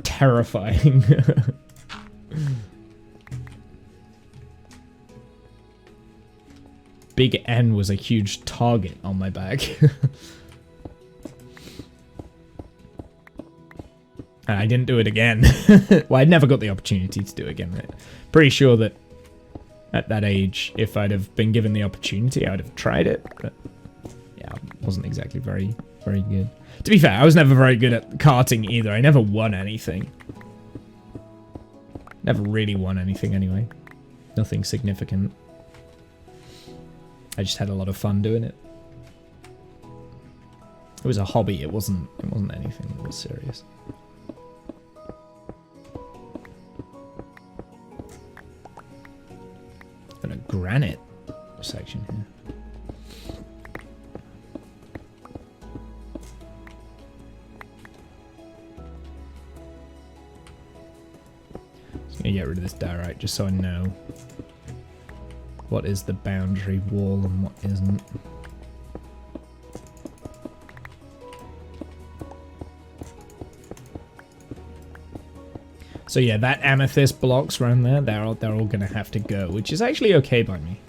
Speaker 1: Terrifying. Big N was a huge target on my back. And I didn't do it again. Well, I never got the opportunity to do it again. Pretty sure that at that age, if I'd have been given the opportunity, I would have tried it. But yeah, I wasn't exactly very good. To be fair, I was never very good at karting either. I never won anything. Never really won anything anyway. Nothing significant. I just had a lot of fun doing it. It was a hobby. It wasn't anything that was serious. Got a granite section here. Just gonna get rid of this diorite just so I know what is the boundary wall and what isn't. So yeah, that amethyst blocks around there, they're all gonna have to go, which is actually okay by me.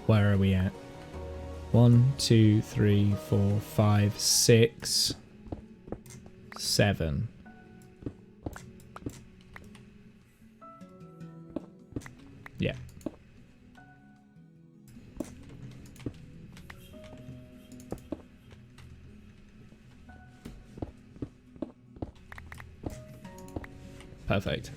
Speaker 1: Where are we at? 1, 2, 3, 4, 5, 6, 7. Yeah. Perfect.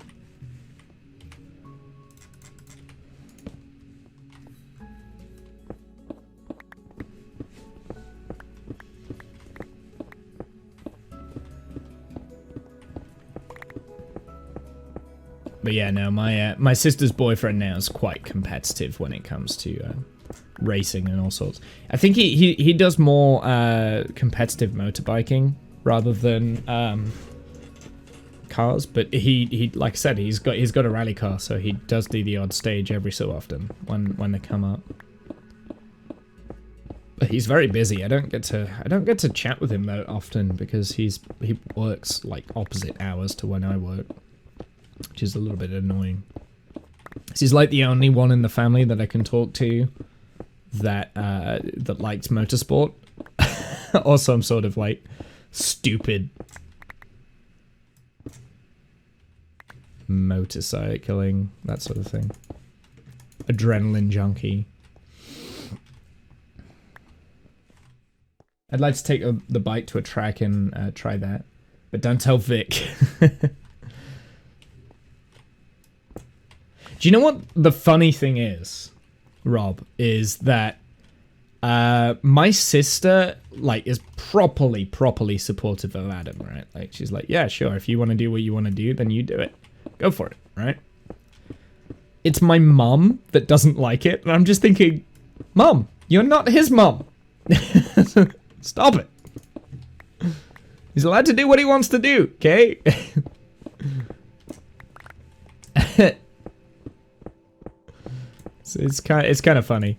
Speaker 1: But yeah, no, my sister's boyfriend now is quite competitive when it comes to racing and all sorts. I think he does more competitive motorbiking rather than cars, but he like I said, he's got a rally car, so he does do the odd stage every so often when they come up. But he's very busy. I don't get to chat with him that often because he works like opposite hours to when I work, which is a little bit annoying. He's like the only one in the family that I can talk to that that likes motorsport or some sort of like stupid motorcycling, that sort of thing. Adrenaline junkie. I'd like to take the bike to a track and try that, but don't tell Vic. Do you know what the funny thing is, Rob? Is that my sister like is properly supportive of Adam, right? Like she's like, yeah, sure, if you want to do what you want to do, then you do it. Go for it, right? It's my mum that doesn't like it, and I'm just thinking, Mum, you're not his mum. Stop it. He's allowed to do what he wants to do, okay? It's kind of funny.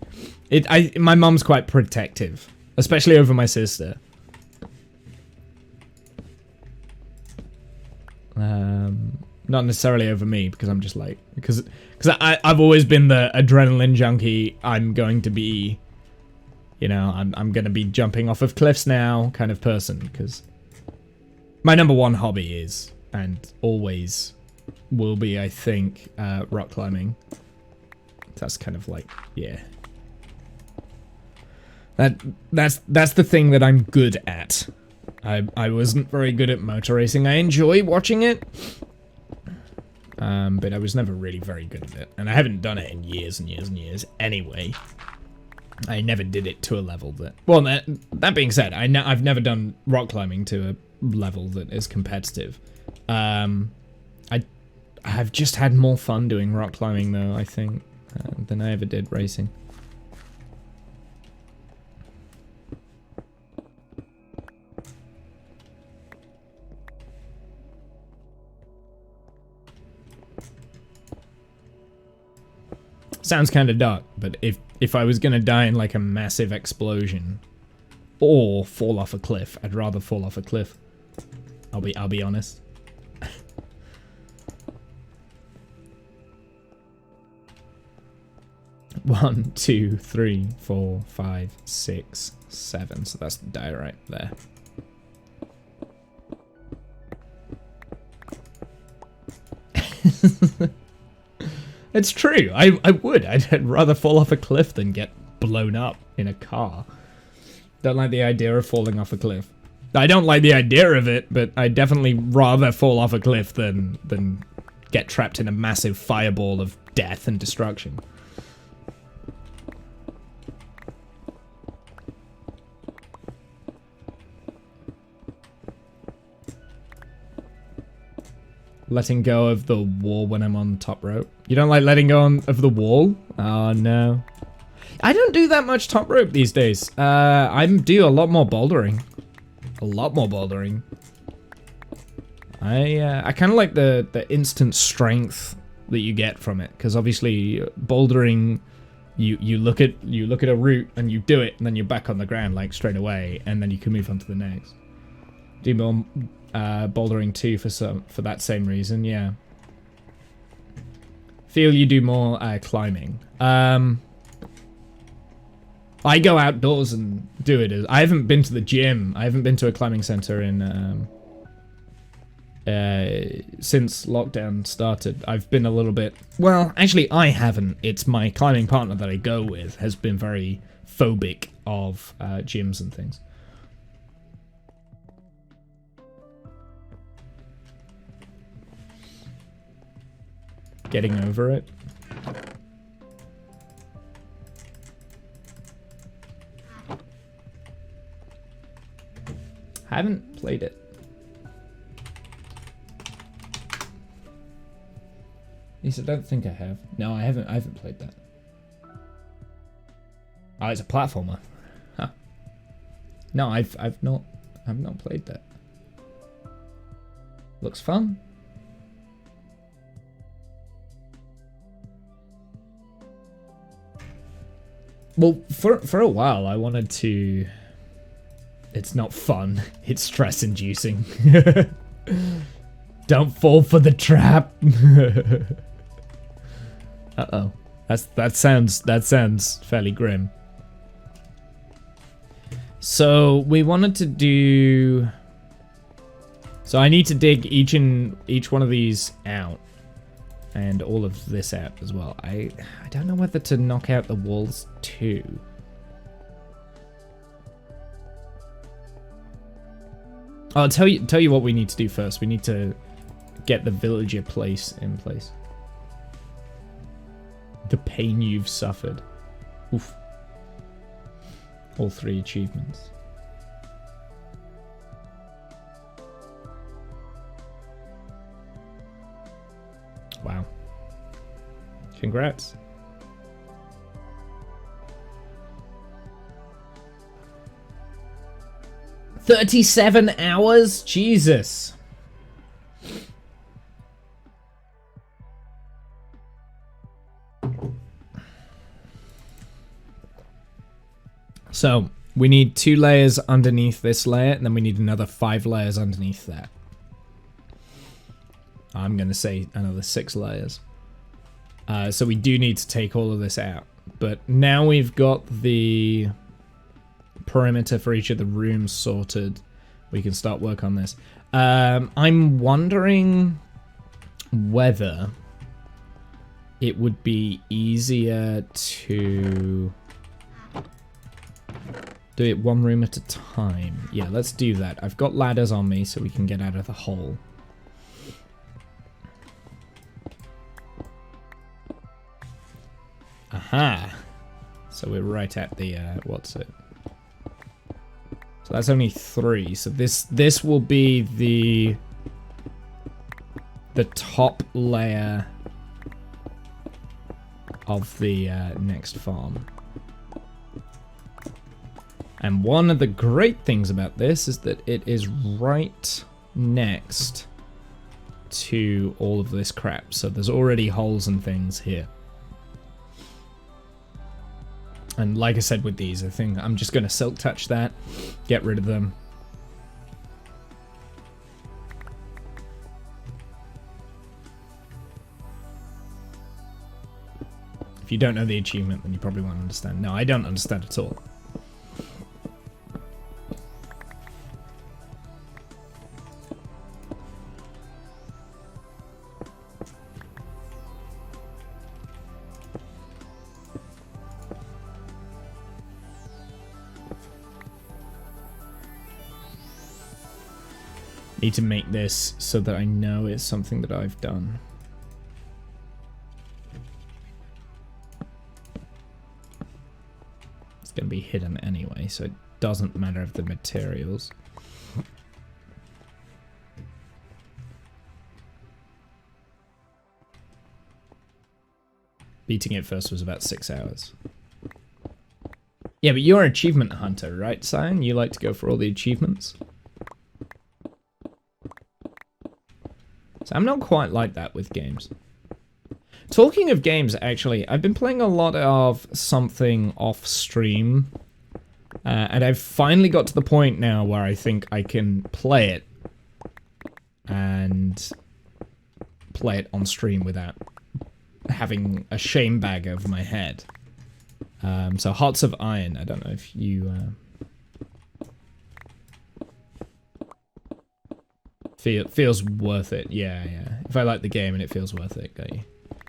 Speaker 1: My mum's quite protective, especially over my sister. Not necessarily over me, because I'm just like, because I've always been the adrenaline junkie. I'm going to be, you know, I'm going to be jumping off of cliffs now kind of person, because my number one hobby is, and always will be, I think, rock climbing. That's kind of like, yeah. That's the thing that I'm good at. I wasn't very good at motor racing. I enjoy watching it, but I was never really very good at it. And I haven't done it in years and years and years anyway. I never did it to a level that... Well, that being said, I've never done rock climbing to a level that is competitive. I've just had more fun doing rock climbing, though, I think, than I ever did racing. Sounds kind of dark, but if I was gonna die in like a massive explosion or fall off a cliff, I'd rather fall off a cliff. I'll be honest. One, 2, 3, 4, 5, 6, 7. So that's the die right there. It's true. I would. I'd rather fall off a cliff than get blown up in a car. Don't like the idea of falling off a cliff. I don't like the idea of it, but I'd definitely rather fall off a cliff than get trapped in a massive fireball of death and destruction. Letting go of the wall when I'm on top rope. You don't like letting go of the wall? Oh, no. I don't do that much top rope these days. I do a lot more bouldering. A lot more bouldering. I kind of like the instant strength that you get from it, because obviously bouldering, you look at a route and you do it, and then you're back on the ground like straight away, and then you can move on to the next. Do more bouldering too for that same reason, yeah. Feel you do more climbing. I go outdoors and do it. I haven't been to the gym. I haven't been to a climbing center in since lockdown started. I've been a little bit, well, actually I haven't. It's my climbing partner that I go with has been very phobic of gyms and things. Getting over it. I haven't played it. Yes, I don't think I have. No, I haven't played that. Oh, it's a platformer. Huh. No, I've not played that. Looks fun. Well, for a while I wanted to. It's not fun. It's stress inducing. Don't fall for the trap. Uh-oh. That sounds fairly grim. So we wanted to do. So I need to dig each one of these out. And all of this out as well. I don't know whether to knock out the walls too. I'll tell you what we need to do first. We need to get the villager place in place. The pain you've suffered. Oof. All 3 achievements. Wow. Congrats. $37 hours? Jesus. So, we need 2 layers underneath this layer, and then we need another 5 layers underneath that. I'm going to say another 6 layers. So we do need to take all of this out. But now we've got the perimeter for each of the rooms sorted, we can start work on this. I'm wondering whether it would be easier to do it 1 room at a time. Yeah, let's do that. I've got ladders on me so we can get out of the hole. Aha! So we're right at the, what's it? So that's only 3. So this will be the top layer of the next farm. And one of the great things about this is that it is right next to all of this crap. So there's already holes and things here. And like I said with these, I think I'm just going to silk touch that, get rid of them. If you don't know the achievement, then you probably won't understand. No, I don't understand at all. Need to make this so that I know it's something that I've done. It's going to be hidden anyway, so it doesn't matter if the materials. Beating it first was about 6 hours. Yeah, but you're an achievement hunter, right, Cyan? You like to go for all the achievements? So I'm not quite like that with games. Talking of games, actually, I've been playing a lot of something off stream. And I've finally got to the point now where I think I can play it. And play it on stream without having a shame bag over my head. So Hearts of Iron, I don't know if you... feels worth it. Yeah. If I like the game and it feels worth it, got you.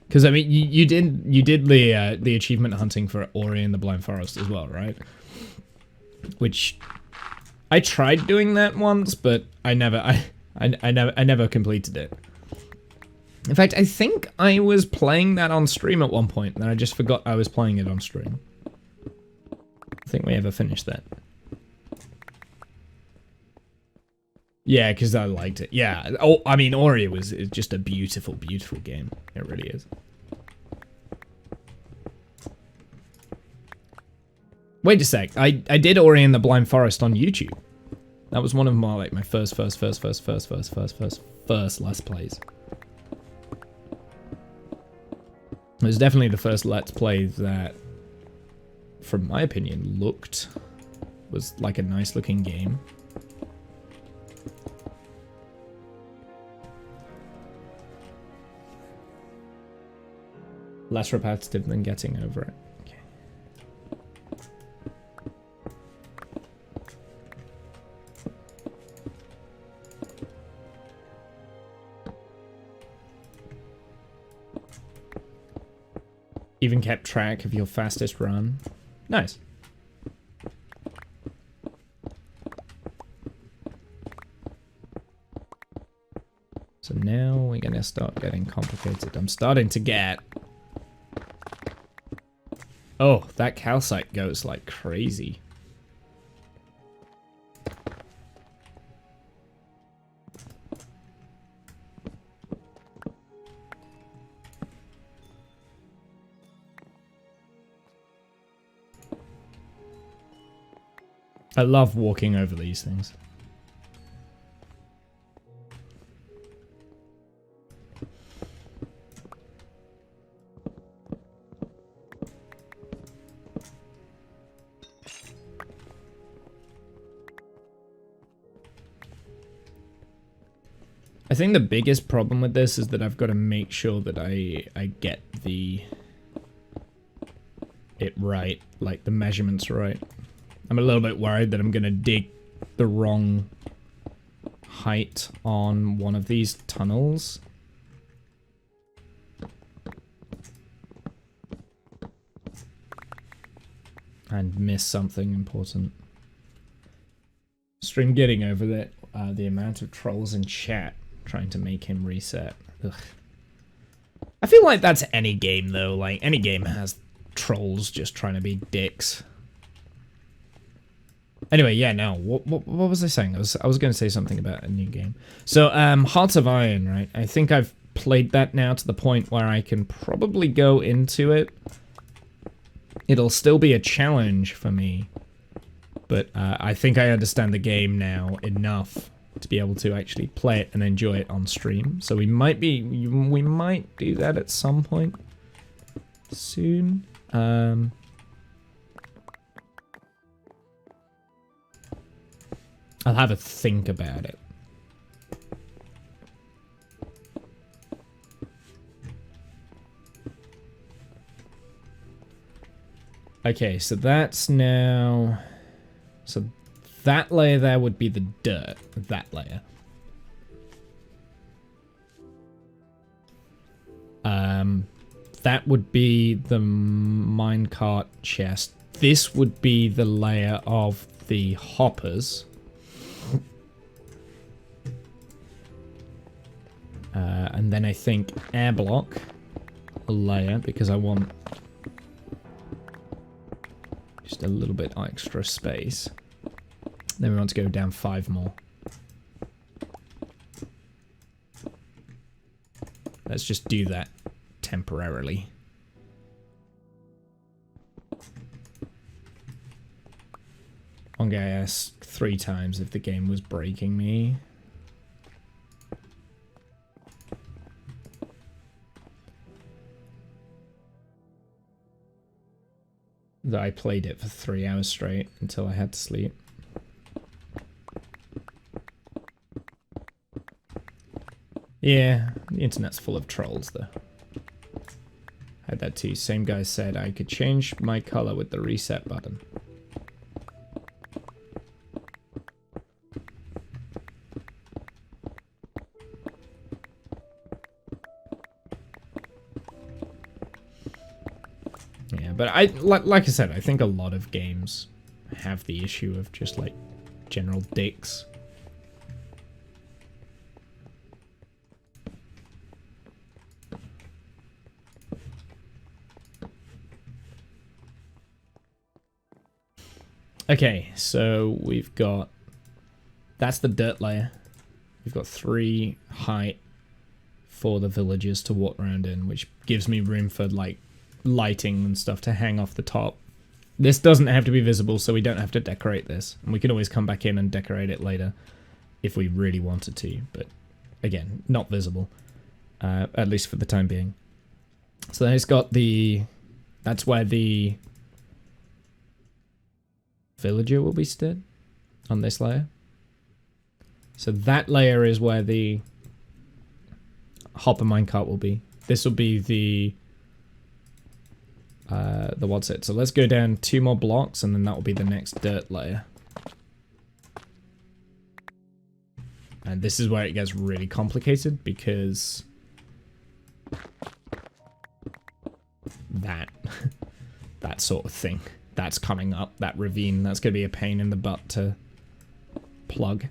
Speaker 1: Because I mean, you did the achievement hunting for Ori and the Blind Forest as well, right? Which I tried doing that once, but I never completed it. In fact, I think I was playing that on stream at one point, and I just forgot I was playing it on stream. I think we ever finished that. Yeah, because I liked it. Yeah. Oh, I mean, Ori is just a beautiful, beautiful game. It really is. Wait a sec. I did Ori and the Blind Forest on YouTube. That was one of my first Let's Plays. It was definitely the first Let's Play that, from my opinion, was like a nice looking game. Less repetitive than getting over it. Okay. Even kept track of your fastest run. Nice. So now we're gonna start getting complicated. I'm starting to get... Oh, that calcite goes like crazy. I love walking over these things. I think the biggest problem with this is that I've got to make sure that I get it right, like the measurements right. I'm a little bit worried that I'm gonna dig the wrong height on one of these tunnels. And miss something important. Stream getting over that, the amount of trolls in chat trying to make him reset. Ugh. I feel like that's any game though, like any game has trolls just trying to be dicks. Anyway, yeah, no, what was I saying? I was going to say something about a new game. So, Hearts of Iron, right? I think I've played that now to the point where I can probably go into it. It'll still be a challenge for me, but I think I understand the game now enough to be able to actually play it and enjoy it on stream. So we might do that at some point soon. I'll have a think about it. Okay, so that's now... So that layer there would be the dirt, that layer. That would be the minecart chest. This would be the layer of the hoppers. And then I think air block a layer because I want just a little bit extra space. Then we want to go down 5 more. Let's just do that temporarily. I'm gonna ask 3 times if the game was breaking me. That I played it for 3 hours straight until I had to sleep. Yeah, the internet's full of trolls though. Had that too. Same guy said I could change my color with the reset button. Yeah, but like I said, I think a lot of games have the issue of just like general dicks. Okay, so we've got, that's the dirt layer. We've got 3 height for the villagers to walk around in, which gives me room for like lighting and stuff to hang off the top. This doesn't have to be visible, so we don't have to decorate this. And we can always come back in and decorate it later if we really wanted to, but again, not visible, at least for the time being. So then it's got the, that's where the villager will be stood on this layer. So that layer is where the hopper minecart will be. This will be the what's it? So let's go down 2 more blocks and then that will be the next dirt layer. And this is where it gets really complicated because that that sort of thing that's coming up, that ravine, that's gonna be a pain in the butt to plug.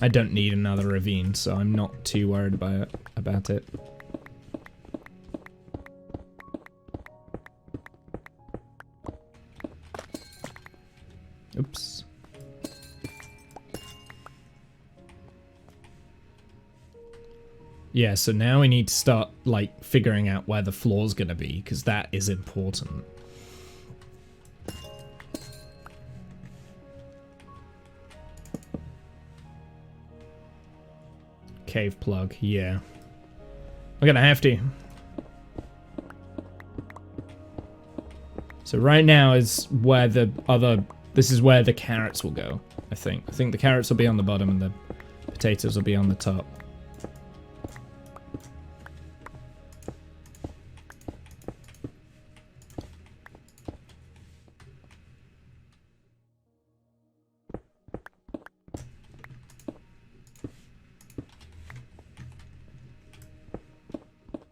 Speaker 1: I don't need another ravine, so I'm not too worried about it. Oops. Yeah, so now we need to start, like, figuring out where the floor's gonna be, because that is important. Cave plug, yeah. We're gonna have to. So right now is where the other, this is where the carrots will go, I think. I think the carrots will be on the bottom and the potatoes will be on the top.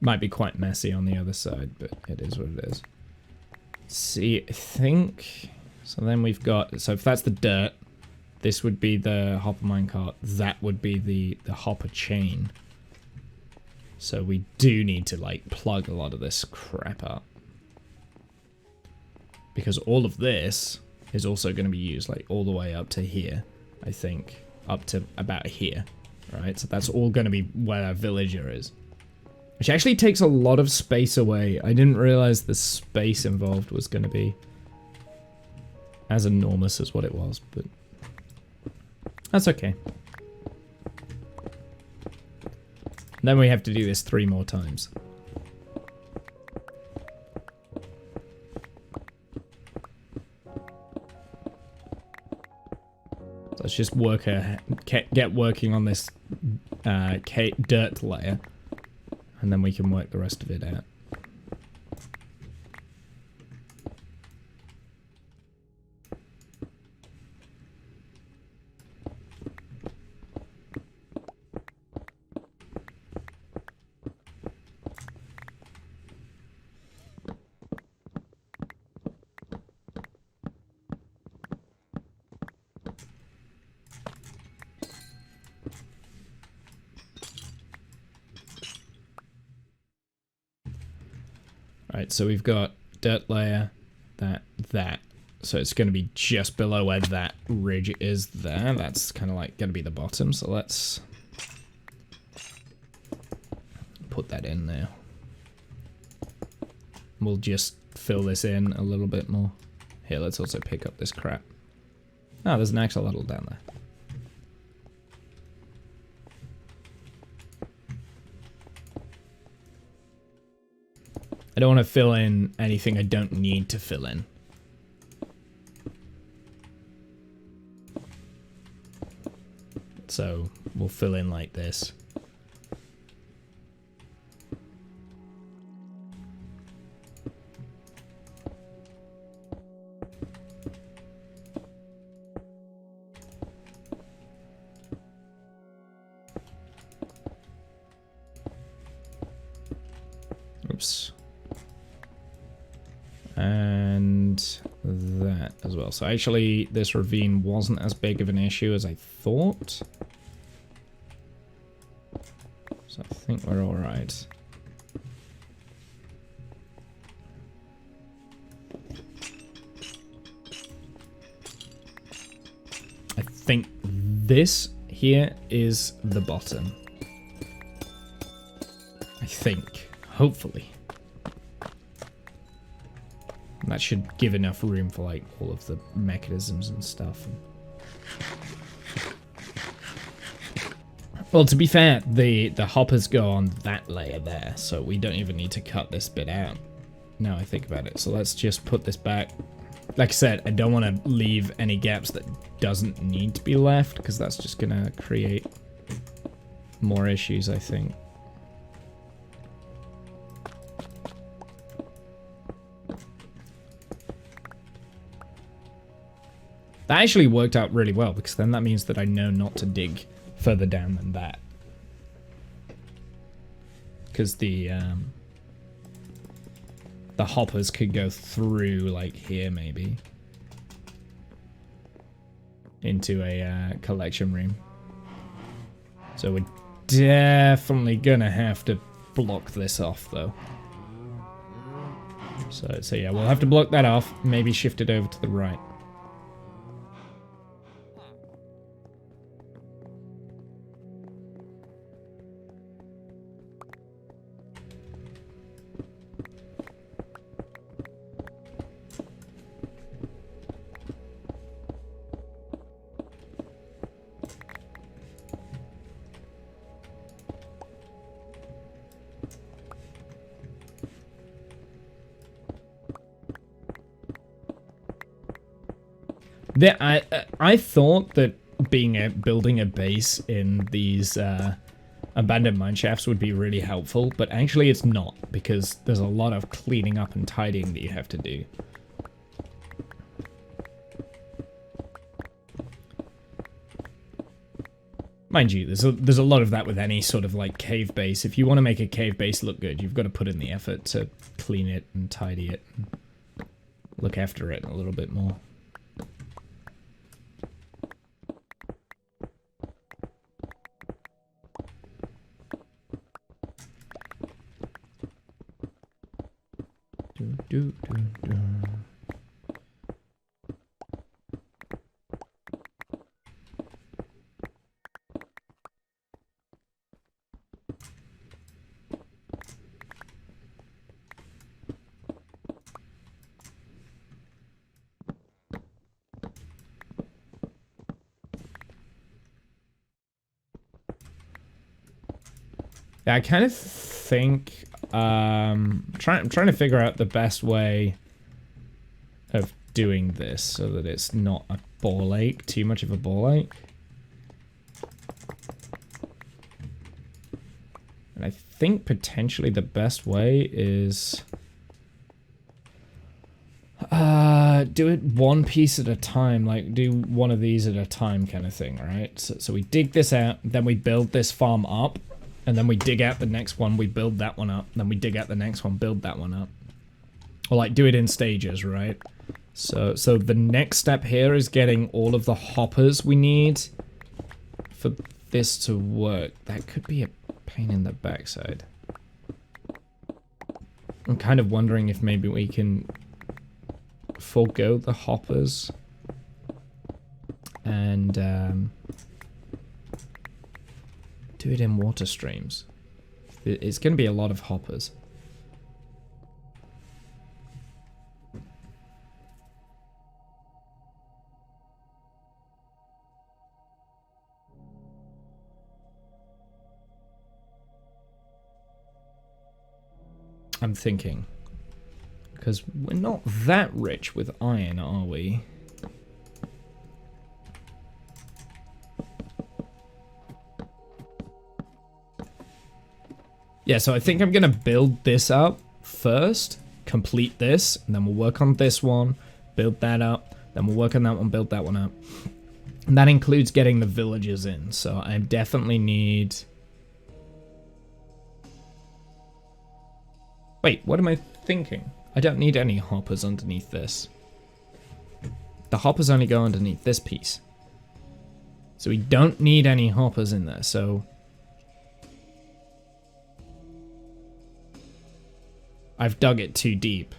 Speaker 1: Might be quite messy on the other side, but it is what it is. See, I think... So then we've got... So if that's the dirt, this would be the hopper minecart. That would be the hopper chain. So we do need to, like, plug a lot of this crap up. Because all of this is also going to be used, like, all the way up to here, I think. Up to about here, right? So that's all going to be where our villager is. Which actually takes a lot of space away. I didn't realize the space involved was going to be as enormous as what it was, but that's okay. Then we have to do this 3 more times. So let's just get working on this dirt layer. And then we can work the rest of it out. Right, so we've got dirt layer, that. So it's going to be just below where that ridge is there. That's kind of like going to be the bottom. So let's put that in there. We'll just fill this in a little bit more. Here, let's also pick up this crap. Oh, there's an axolotl down there. I don't want to fill in anything I don't need to fill in. So we'll fill in like this. And that as well. So actually, this ravine wasn't as big of an issue as I thought. So I think we're all right. I think this here is the bottom. I think. Hopefully. That should give enough room for like all of the mechanisms and stuff. Well, to be fair, the hoppers go on that layer there, so we don't even need to cut this bit out. Now I think about it. So let's just put this back. Like I said, I don't want to leave any gaps that doesn't need to be left, because that's just going to create more issues, I think. That actually worked out really well, because then that means that I know not to dig further down than that. Because the hoppers could go through, like, here, maybe. Into a collection room. So we're definitely gonna have to block this off, though. So yeah, we'll have to block that off, maybe shift it over to the right. I thought that building a base in these abandoned mine shafts would be really helpful, but actually it's not, because there's a lot of cleaning up and tidying that you have to do. Mind you, there's a lot of that with any sort of like cave base. If you want to make a cave base look good, you've got to put in the effort to clean it and tidy it and look after it a little bit more. Yeah, I kind of think I'm trying to figure out the best way of doing this so that it's not a ball ache, too much of a ball ache. And I think potentially the best way is do it one piece at a time, like do one of these at a time kind of thing, right? So we dig this out, then we build this farm up. And then we dig out the next one, we build that one up. Then we dig out the next one, build that one up. Or like do it in stages, right? So the next step here is getting all of the hoppers we need for this to work. That could be a pain in the backside. I'm kind of wondering if maybe we can forego the hoppers and do it in water streams. It's going to be a lot of hoppers. I'm thinking. Because we're not that rich with iron, are we? Yeah, so I think I'm going to build this up first, complete this, and then we'll work on this one, build that up, then we'll work on that one, build that one up. And that includes getting the villagers in, so I definitely need... Wait, what am I thinking? I don't need any hoppers underneath this. The hoppers only go underneath this piece. So we don't need any hoppers in there, so... I've dug it too deep.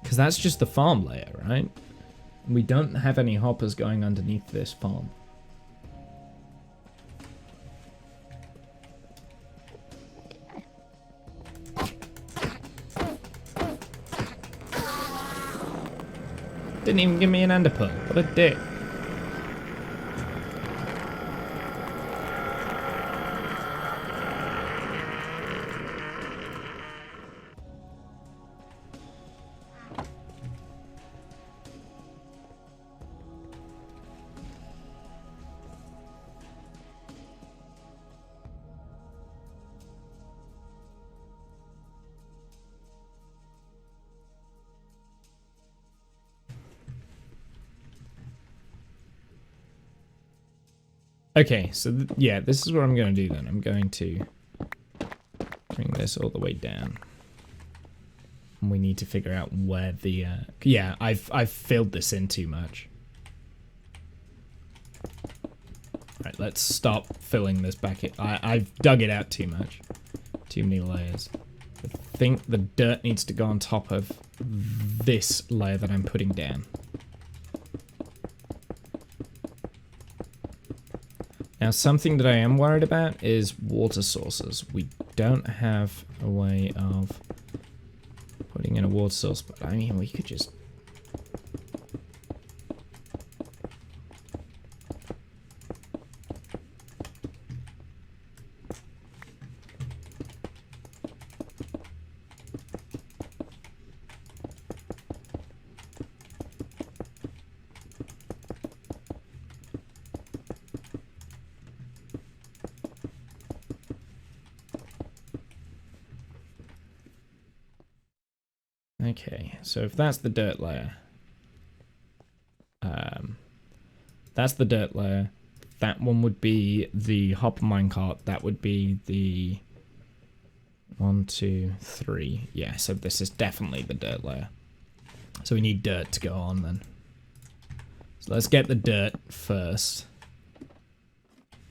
Speaker 1: Because that's just the farm layer, right? We don't have any hoppers going underneath this farm. Didn't even give me an ender pearl. What a dick. Okay, so yeah, this is what I'm going to do then. I'm going to bring this all the way down. And we need to figure out where the... yeah, I've filled this in too much. Right, let's stop filling this back in. I've dug it out too much. Too many layers. I think the dirt needs to go on top of this layer that I'm putting down. Now, something that I am worried about is water sources. We don't have a way of putting in a water source, but I mean, we could just... Okay, so if that's the dirt layer, that's the dirt layer. That one would be the hopper minecart. That would be the 1, 2, 3. Yeah, so this is definitely the dirt layer. So we need dirt to go on then. So let's get the dirt first.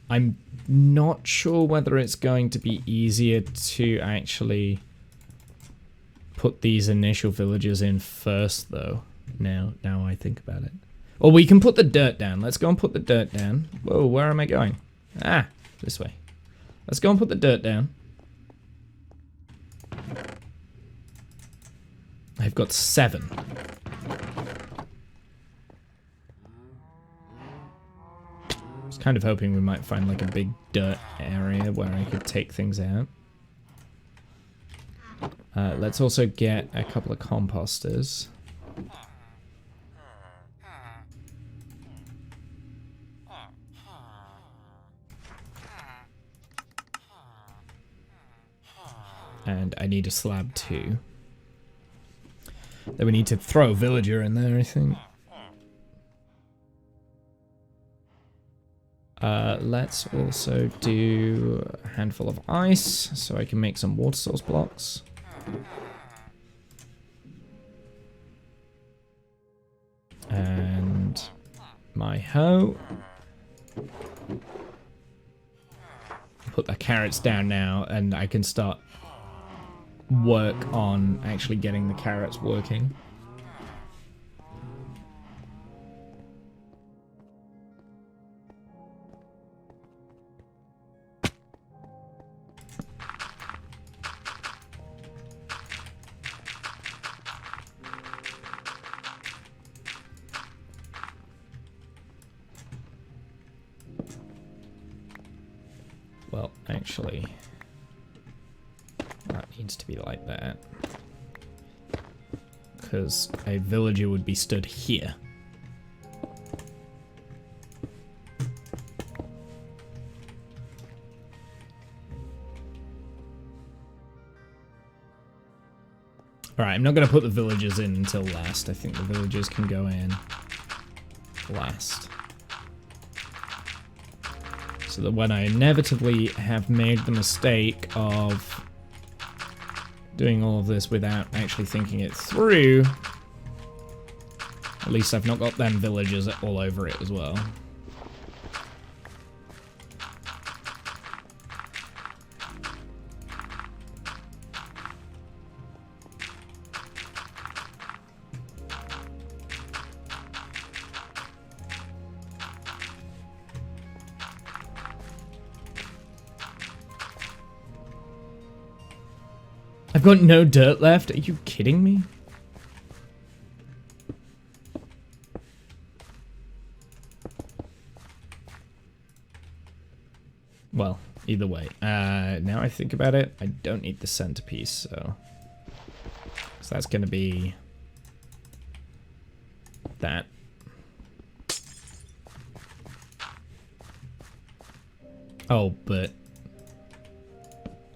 Speaker 1: I'm not sure whether it's going to be easier to actually put these initial villagers in first, though. Now I think about it. Or we can put the dirt down. Let's go and put the dirt down. Whoa, where am I going? Ah, this way. Let's go and put the dirt down. I've got 7. I was kind of hoping we might find like a big dirt area where I could take things out. Let's also get a couple of composters. And I need a slab too. Then we need to throw a villager in there, I think. Let's also do a handful of ice so I can make some water source blocks. And my hoe. Put the carrots down now and I can start work on actually getting the carrots working. Well, actually, that needs to be like that. Because a villager would be stood here. Alright, I'm not going to put the villagers in until last. I think the villagers can go in last. So that when I inevitably have made the mistake of doing all of this without actually thinking it through, at least I've not got them villagers all over it as well. I've got no dirt left. Are you kidding me? Well, either way. Now I think about it, I don't need the centerpiece, so that's going to be that. Oh, but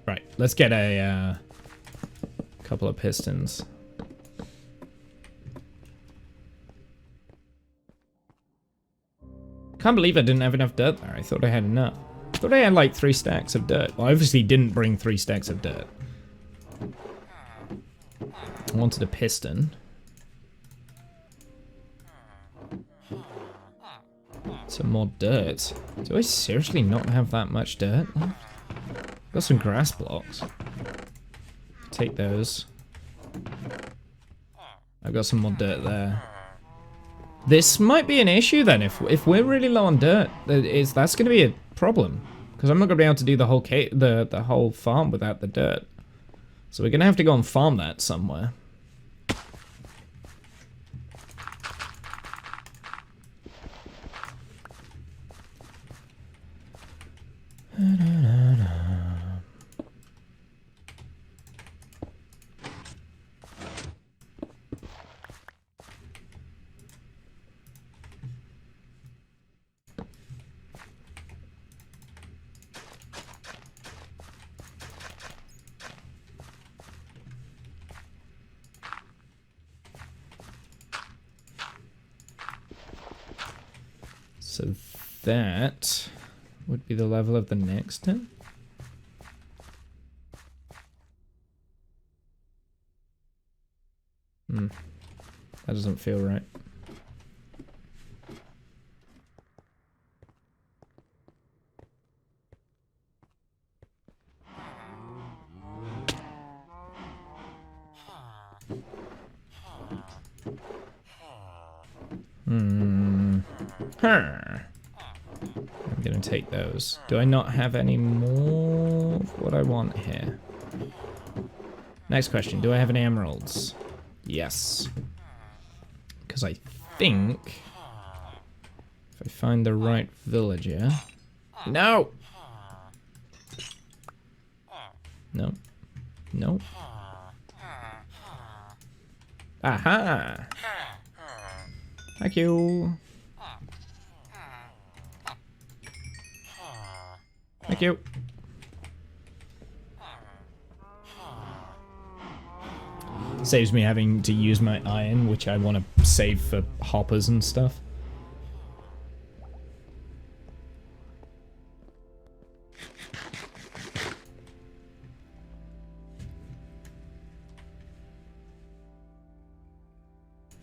Speaker 1: right. Let's get a couple of pistons. Can't believe I didn't have enough dirt there. I thought I had enough. I thought I had like 3 stacks of dirt. Well, I obviously didn't bring 3 stacks of dirt. I wanted a piston. Some more dirt. Do I seriously not have that much dirt left? Got some grass blocks. Take those. I've got some more dirt there. This might be an issue then. If we're really low on dirt, that's going to be a problem, because I'm not going to be able to do the whole the whole farm without the dirt. So we're going to have to go and farm that somewhere. So that would be the level of the next one. That doesn't feel right. I'm gonna take those. Do I not have any more of what I want here? Next question, do I have any emeralds? Yes. Because I think if I find the right villager... No! No. No. Aha! Thank you. Thank you. Saves me having to use my iron, which I want to save for hoppers and stuff.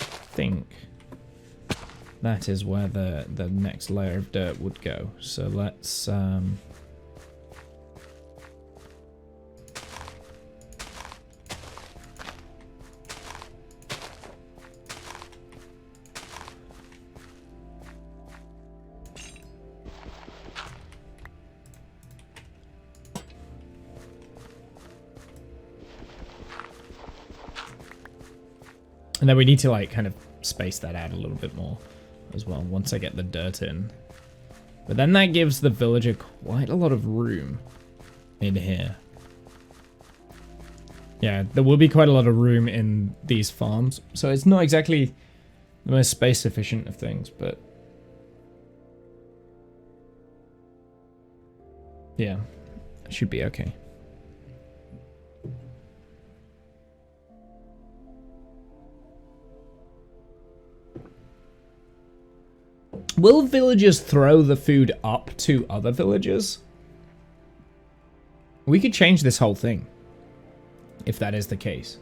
Speaker 1: I think that is where the next layer of dirt would go. So let's and then we need to like kind of space that out a little bit more as well once I get the dirt in. But then that gives the villager quite a lot of room in here. Yeah, there will be quite a lot of room in these farms. So it's not exactly the most space efficient of things, but yeah, it should be okay. Will villagers throw the food up to other villagers? We could change this whole thing, if that is the case.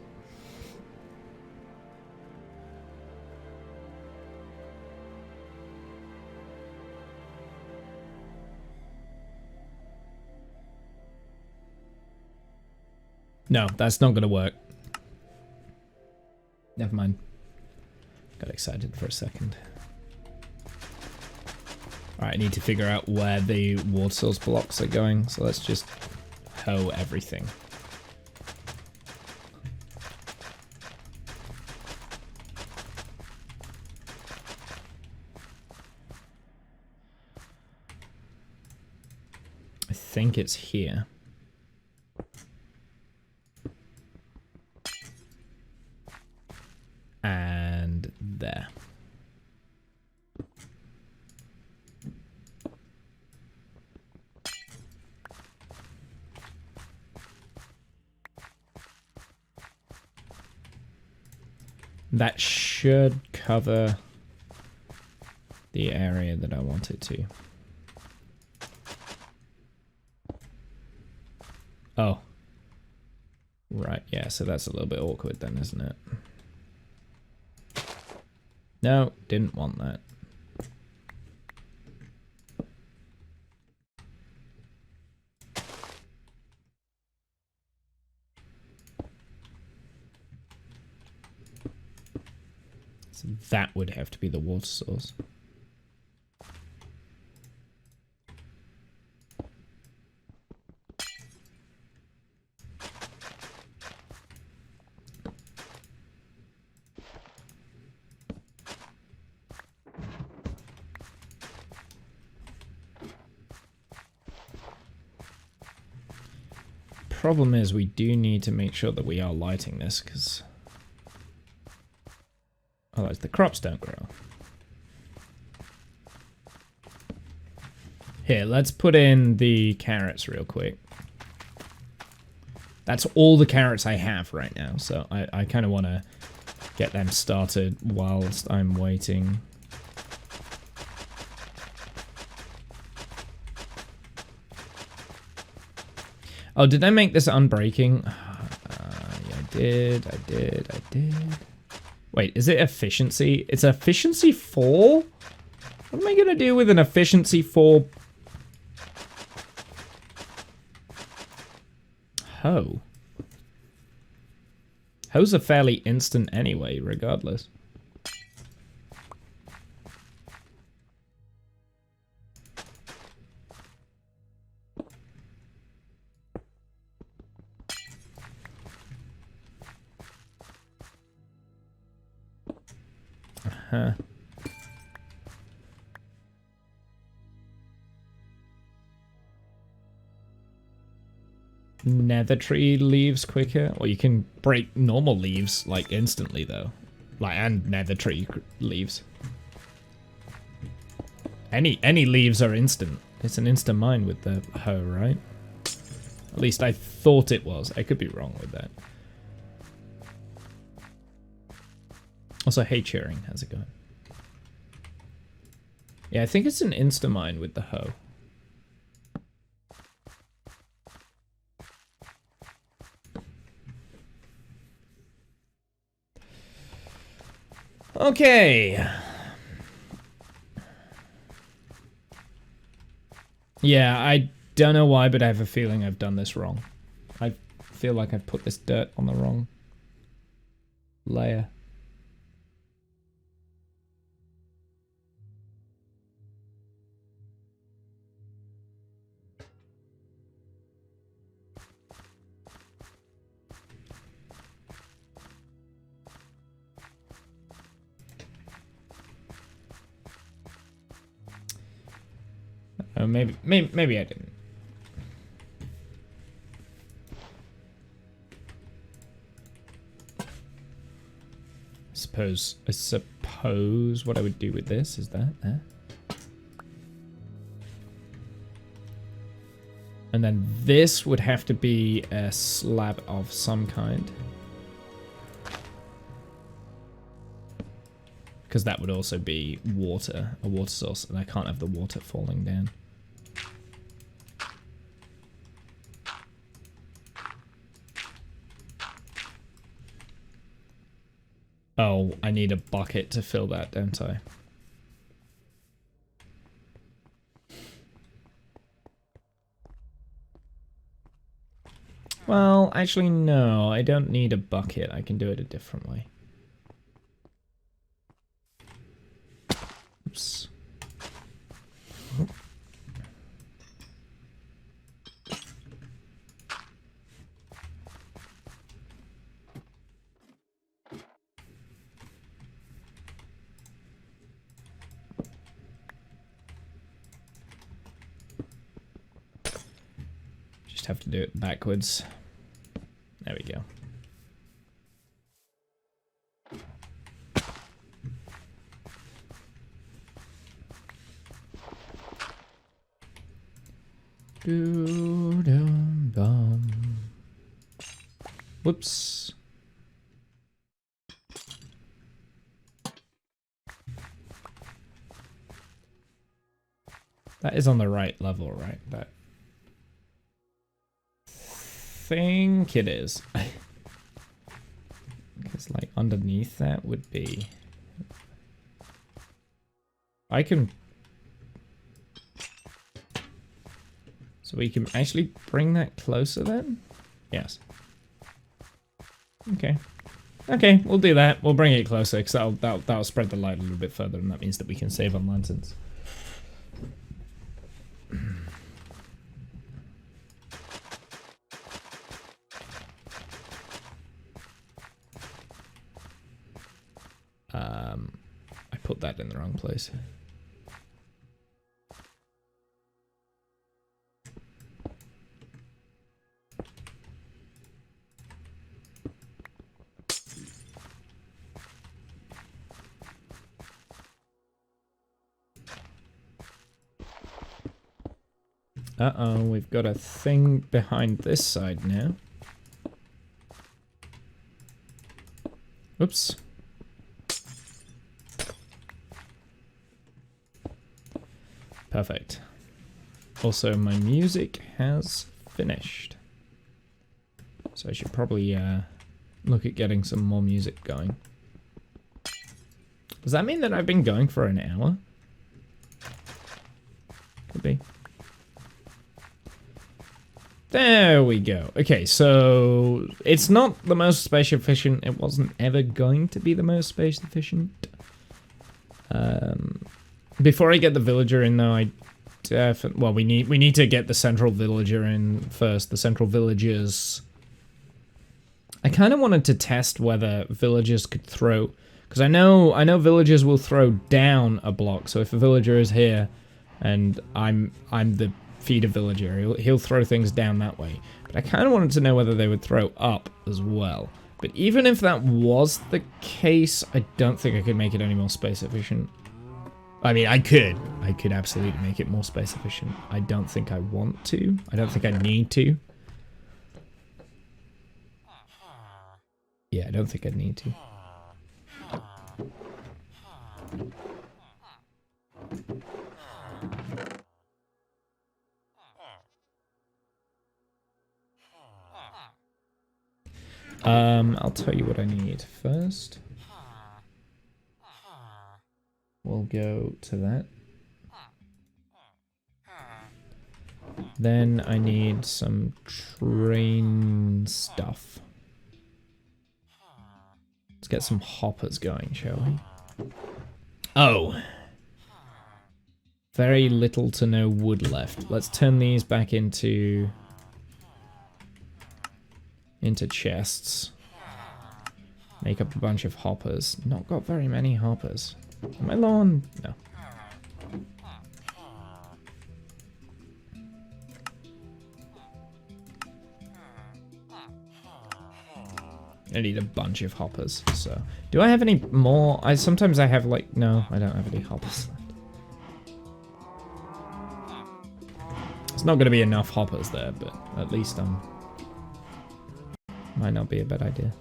Speaker 1: No, that's not going to work. Never mind. Got excited for a second. Alright, I need to figure out where the water source blocks are going, so let's just hoe everything. I think it's here. And there. That should cover the area that I want it to. Oh. Right, yeah, so that's a little bit awkward then, isn't it? No, didn't want that. So that would have to be the water source. Problem is, we do need to make sure that we are lighting this, because otherwise the crops don't grow. Here, let's put in the carrots real quick. That's all the carrots I have right now, so I kind of want to get them started whilst I'm waiting. Oh, did I make this unbreaking? Yeah, I did. Wait, is it efficiency? It's efficiency 4? What am I going to do with an efficiency 4? Hoe. Hoes are fairly instant anyway, regardless. Uh-huh. Nether tree leaves quicker? Well, you can break normal leaves, like, instantly, though. Like, and nether tree leaves. Any leaves are instant. It's an instant mine with the hoe, right? At least I thought it was. I could be wrong with that. Also, hey cheering, how's it going? Yeah, I think it's an insta-mine with the hoe. Okay. Yeah, I don't know why, but I have a feeling I've done this wrong. I feel like I've put this dirt on the wrong layer. Oh, maybe I didn't. I suppose what I would do with this is that there. And then this would have to be a slab of some kind. because that would also be water, a water source, and I can't have the water falling down. Oh, I need a bucket to fill that, don't I? Well, actually, no, I don't need a bucket. I can do it a different way. Oops. Just have to do it backwards. There we go. Doo-dum-bum. Whoops. That is on the right level, right? That think it is. Because like underneath that would be... I can... So we can actually bring that closer then? Yes. Okay. Okay, we'll do that. We'll bring it closer because that'll spread the light a little bit further, and that means that we can save on lanterns. I put that in the wrong place. Uh-oh, we've got a thing behind this side now. Oops. Perfect. Also, my music has finished. So I should probably look at getting some more music going. Does that mean that I've been going for an hour? Could be. There we go. Okay, so it's not the most space efficient. It wasn't ever going to be the most space efficient. Before I get the villager in, though, I definitely... Well, we need to get the central villager in first. The central villagers... I kind of wanted to test whether villagers could throw... Because I know villagers will throw down a block. So if a villager is here and I'm the feeder villager, he'll throw things down that way. But I kind of wanted to know whether they would throw up as well. But even if that was the case, I don't think I could make it any more space efficient. I mean, I could absolutely make it more space efficient. I don't think I want to. I don't think I need to. Yeah, I don't think I need to. I'll tell you what I need first. We'll go to that. Then I need some train stuff. Let's get some hoppers going, shall we? Oh. Very little to no wood left. Let's turn these back into chests. Make up a bunch of hoppers. Not got very many hoppers. Am I low on? No. I need a bunch of hoppers, so... Do I have any more? Sometimes I have, like... No, I don't have any hoppers left. It's not going to be enough hoppers there, but at least might not be a bad idea.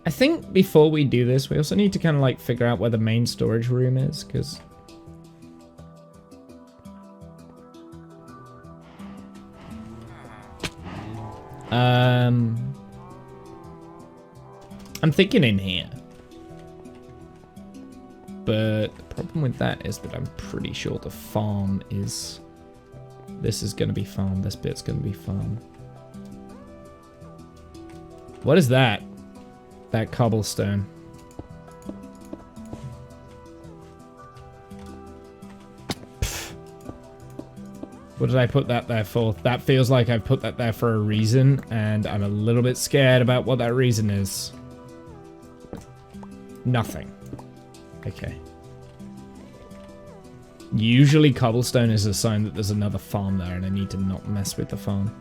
Speaker 1: I think before we do this, we also need to kind of like figure out where the main storage room is, because I'm thinking in here. But the problem with that is that I'm pretty sure the farm is... This is going to be farm, this bit's going to be farm. What is that? That cobblestone. Pfft. What did I put that there for? That feels like I've put that there for a reason, and I'm a little bit scared about what that reason is. Nothing. Okay. Usually cobblestone is a sign that there's another farm there and I need to not mess with the farm.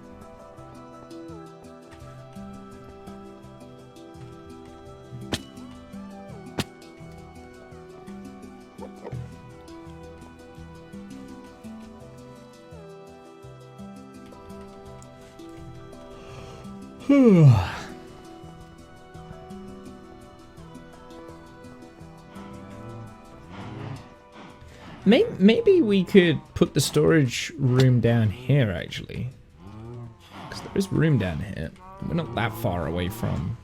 Speaker 1: Maybe we could put the storage room down here, actually. Because there is room down here. We're not that far away from...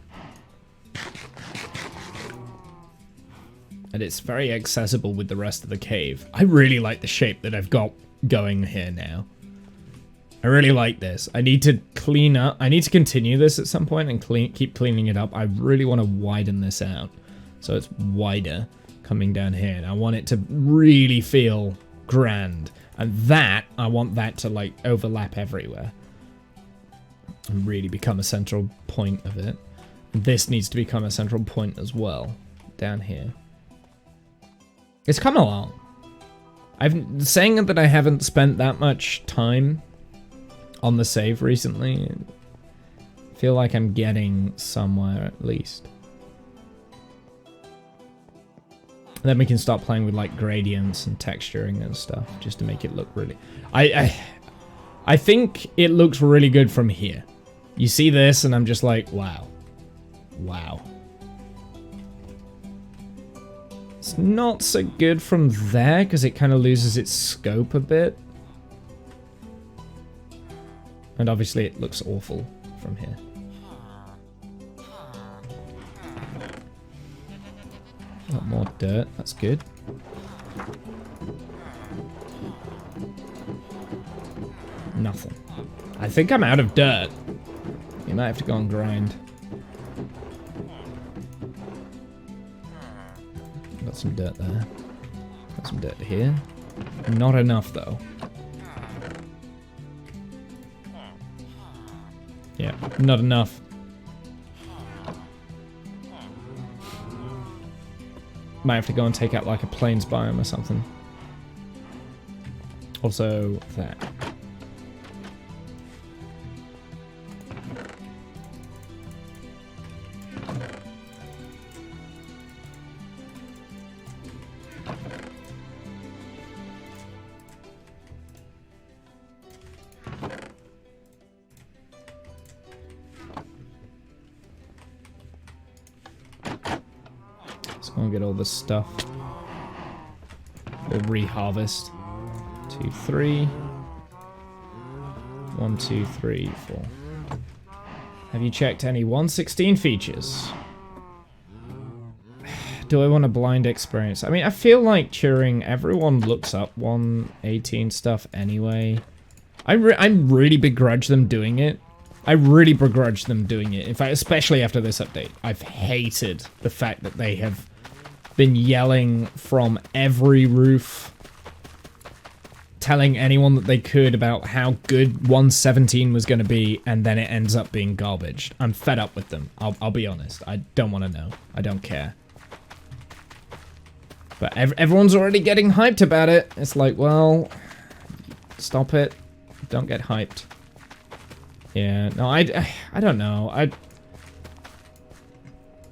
Speaker 1: And it's very accessible with the rest of the cave. I really like the shape that I've got going here now. I really like this. I need to clean up. I need to continue this at some point and keep cleaning it up. I really want to widen this out. So it's wider. Coming down here, and I want it to really feel grand, and that I want that to like overlap everywhere and really become a central point of it. This needs to become a central point as well down here. It's come along. I'm saying that I haven't spent that much time on the save recently. I feel like I'm getting somewhere at least. And then we can start playing with like gradients and texturing and stuff just to make it look really... I think it looks really good from here. You see this and I'm just like, wow. Wow. It's not so good from there because it kind of loses its scope a bit. And obviously it looks awful from here. Got more dirt, that's good. Nothing. I think I'm out of dirt. You might have to go and grind. Got some dirt there. Got some dirt here. Not enough though. Yeah, not enough. Might have to go and take out like a plains biome or something. Also, that. I'll get all this stuff. We'll reharvest. 2, 3. 1, 2, 3, 4. Have you checked any 116 features? Do I want a blind experience? I mean, I feel like Turing, everyone looks up 118 stuff anyway. I really begrudge them doing it. I really begrudge them doing it. In fact, especially after this update. I've hated the fact that they have been yelling from every roof, telling anyone that they could about how good 117 was going to be, and then it ends up being garbage. I'm fed up with them. I'll be honest. I don't want to know. I don't care. But everyone's already getting hyped about it. It's like, well, stop it. Don't get hyped. Yeah, no, I don't know.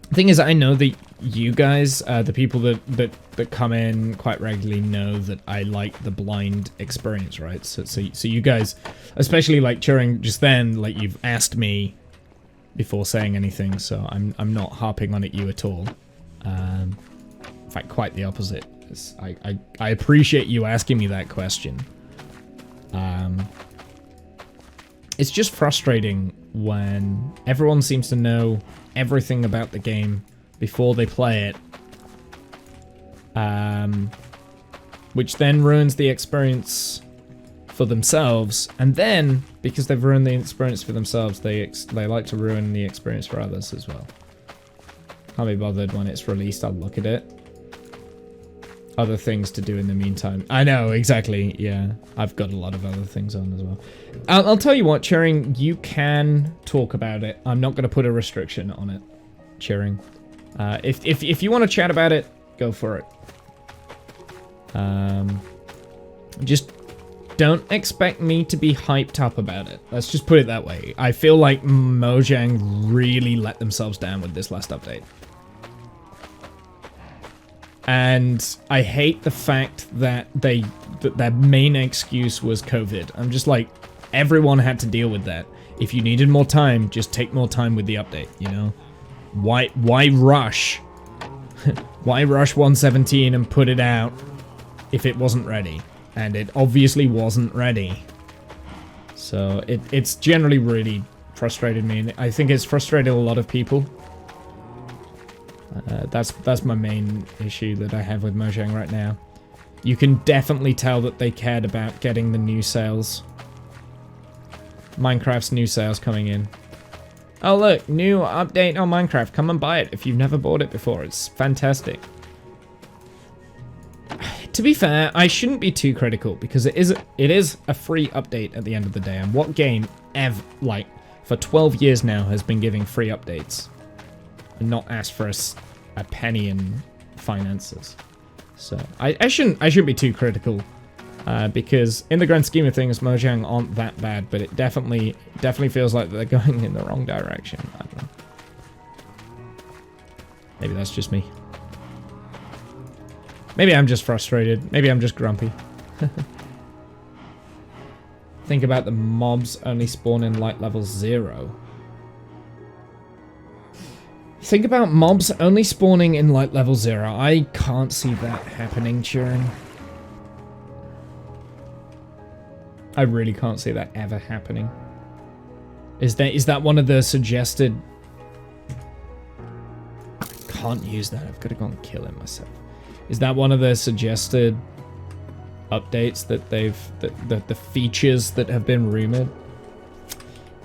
Speaker 1: The thing is, I know that you guys, the people that come in quite regularly, know that I like the blind experience, right? So you guys, especially like during just then, like you've asked me before saying anything, so I'm not harping on you at all. In fact, quite the opposite. I appreciate you asking me that question. It's just frustrating when everyone seems to know everything about the game before they play it, which then ruins the experience for themselves, and then because they've ruined the experience for themselves, they like to ruin the experience for others as well. Can't be bothered when it's released. I'll look at it. Other things to do in the meantime. I know, exactly. Yeah, I've got a lot of other things on as well. I'll tell you what, Cheering, you can talk about it. I'm not going to put a restriction on it, Cheering. If you want to chat about it, go for it. Just don't expect me to be hyped up about it. Let's just put it that way. I feel like Mojang really let themselves down with this last update. And I hate the fact that their main excuse was COVID. I'm just like, everyone had to deal with that. If you needed more time, just take more time with the update, you know? Why rush? Why rush 1.17 and put it out if it wasn't ready? And it obviously wasn't ready. So it's generally really frustrated me, and I think it's frustrated a lot of people. That's my main issue that I have with Mojang right now. You can definitely tell that they cared about getting the new sales. Minecraft's new sales coming in. Oh look, new update on Minecraft. Come and buy it if you've never bought it before. It's fantastic. To be fair, I shouldn't be too critical because it is a free update at the end of the day. And what game ever, like, for 12 years now has been giving free updates and not asked for a penny in finances? So I shouldn't be too critical because in the grand scheme of things, Mojang aren't that bad, but it definitely feels like they're going in the wrong direction. I don't know. Maybe that's just me. Maybe I'm just frustrated. Maybe I'm just grumpy. Think about the mobs only spawn in light level 0. Think about mobs only spawning in light level 0. I can't see that happening, Turing. I really can't see that ever happening. Is that one of the suggested... Can't use that. I've got to go and kill him myself. Is that one of the suggested updates that the features that have been rumored?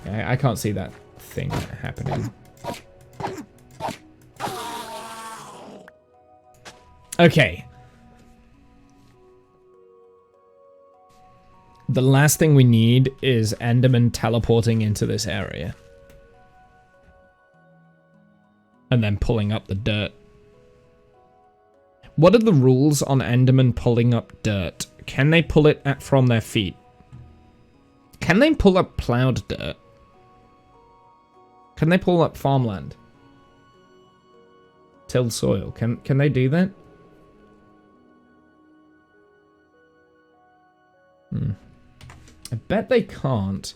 Speaker 1: I can't see that thing happening. Okay. The last thing we need is Enderman teleporting into this area. And then pulling up the dirt. What are the rules on Enderman pulling up dirt? Can they pull it from their feet? Can they pull up plowed dirt? Can they pull up farmland? Tilled soil. Can they do that? I bet they can't.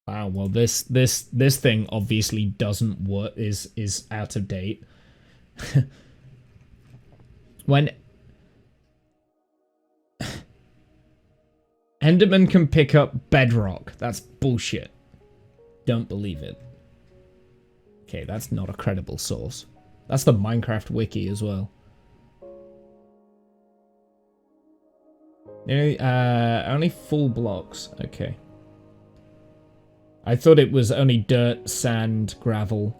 Speaker 1: Wow, well this thing obviously doesn't work, is out of date. When Enderman can pick up bedrock, that's bullshit. Don't believe it. Okay, that's not a credible source. That's the Minecraft wiki as well. Only full blocks. Okay. I thought it was only dirt, sand, gravel.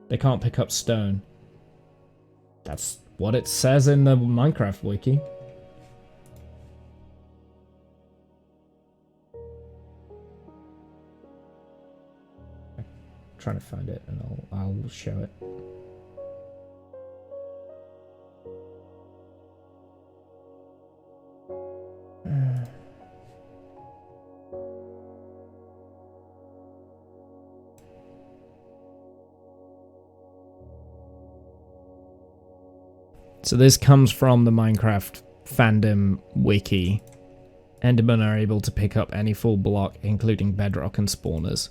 Speaker 1: They can't pick up stone. That's what it says in the Minecraft wiki. trying to find it, and I'll show it. So this comes from the Minecraft fandom wiki. Endermen are able to pick up any full block, including bedrock and spawners.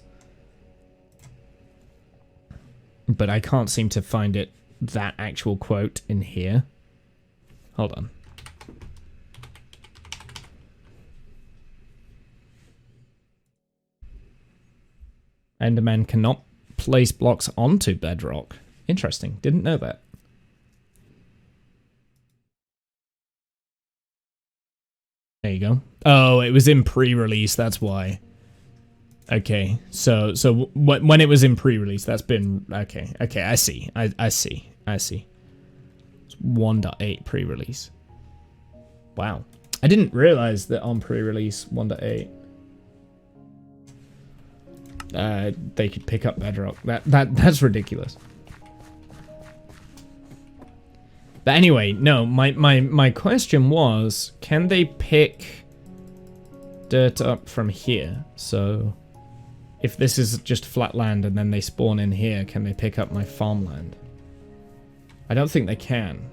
Speaker 1: But I can't seem to find it, that actual quote in here. Hold on. Endermen cannot place blocks onto bedrock. Interesting. Didn't know that. There you go. Oh, it was in pre-release, that's why. Okay, so when it was in pre-release, that's been... Okay, I see. I see. It's 1.8 pre-release. Wow. I didn't realize that on pre-release 1.8... they could pick up bedrock. That's ridiculous. But anyway, no, my question was, can they pick dirt up from here? So if this is just flat land and then they spawn in here, can they pick up my farmland? I don't think they can.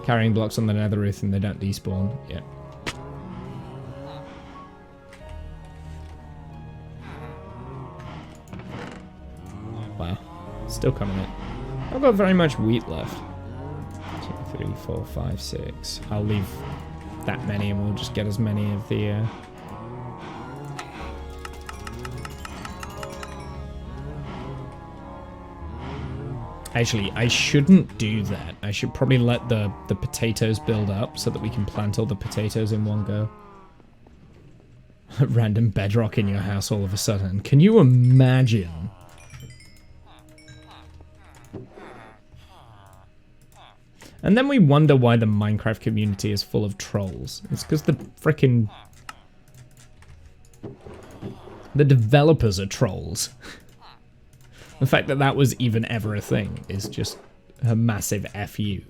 Speaker 1: Carrying blocks on the nether roof and they don't despawn. Yeah. Wow. Still coming in. I've got very much wheat left. 2, 3, 4, 5, 6. I'll leave that many and we'll just get as many of the... Actually, I shouldn't do that. I should probably let the potatoes build up so that we can plant all the potatoes in one go. Random bedrock in your house all of a sudden. Can you imagine? And then we wonder why the Minecraft community is full of trolls. It's because the frickin'... the developers are trolls. The fact that that was even ever a thing is just a massive FU.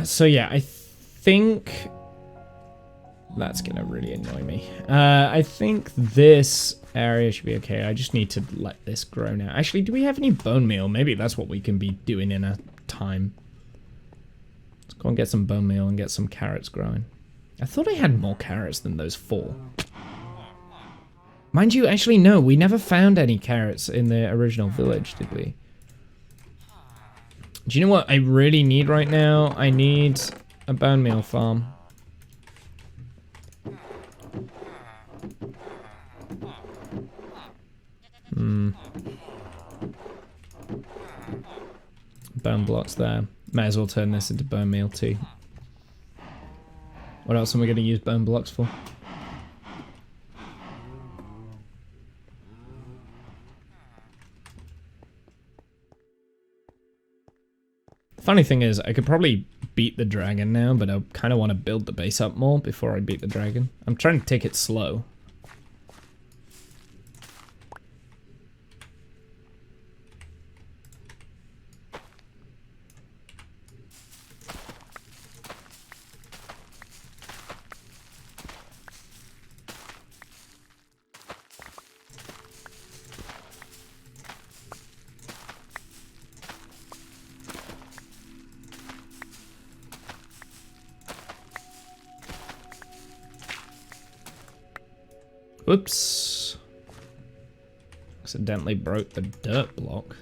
Speaker 1: So yeah, I think that's gonna really annoy me. I think this area should be okay. I just need to let this grow now. Actually, do we have any bone meal? Maybe that's what we can be doing in a time. Let's go and get some bone meal and get some carrots growing. I thought I had more carrots than those 4. Mind you, actually no, we never found any carrots in the original village, did we? Do you know what I really need right now? I need a bone meal farm. Bone blocks there. May as well turn this into bone meal too. What else am we going to use bone blocks for? Funny thing is, I could probably beat the dragon now, but I kind of want to build the base up more before I beat the dragon. I'm trying to take it slow. Oops. Accidentally broke the dirt block.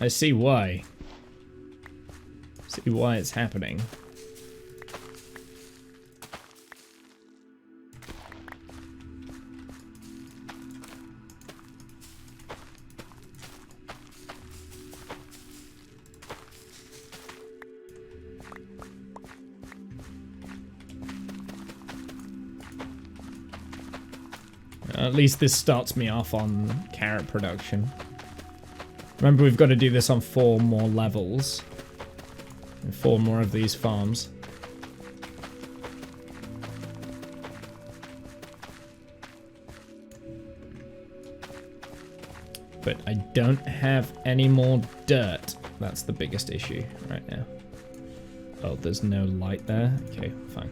Speaker 1: I see why. See why it's happening. At least this starts me off on carrot production. Remember, we've got to do this on 4 more levels. And 4 more of these farms. But I don't have any more dirt. That's the biggest issue right now. Oh, there's no light there? Okay, fine.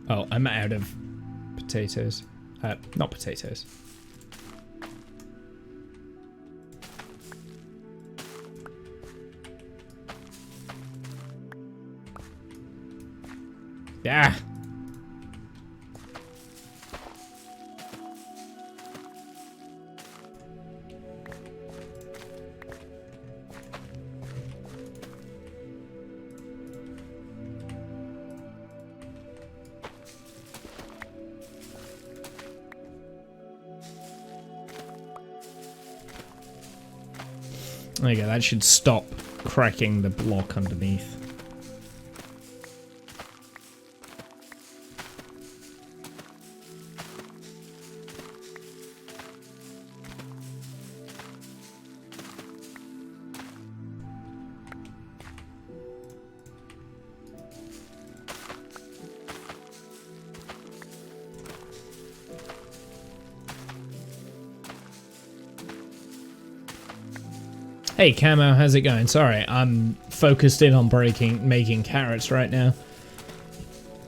Speaker 1: Oh, I'm out of potatoes. Not potatoes. Yeah. There you go, that should stop cracking the block underneath. Hey Camo, how's it going? Sorry, I'm focused in on making carrots right now.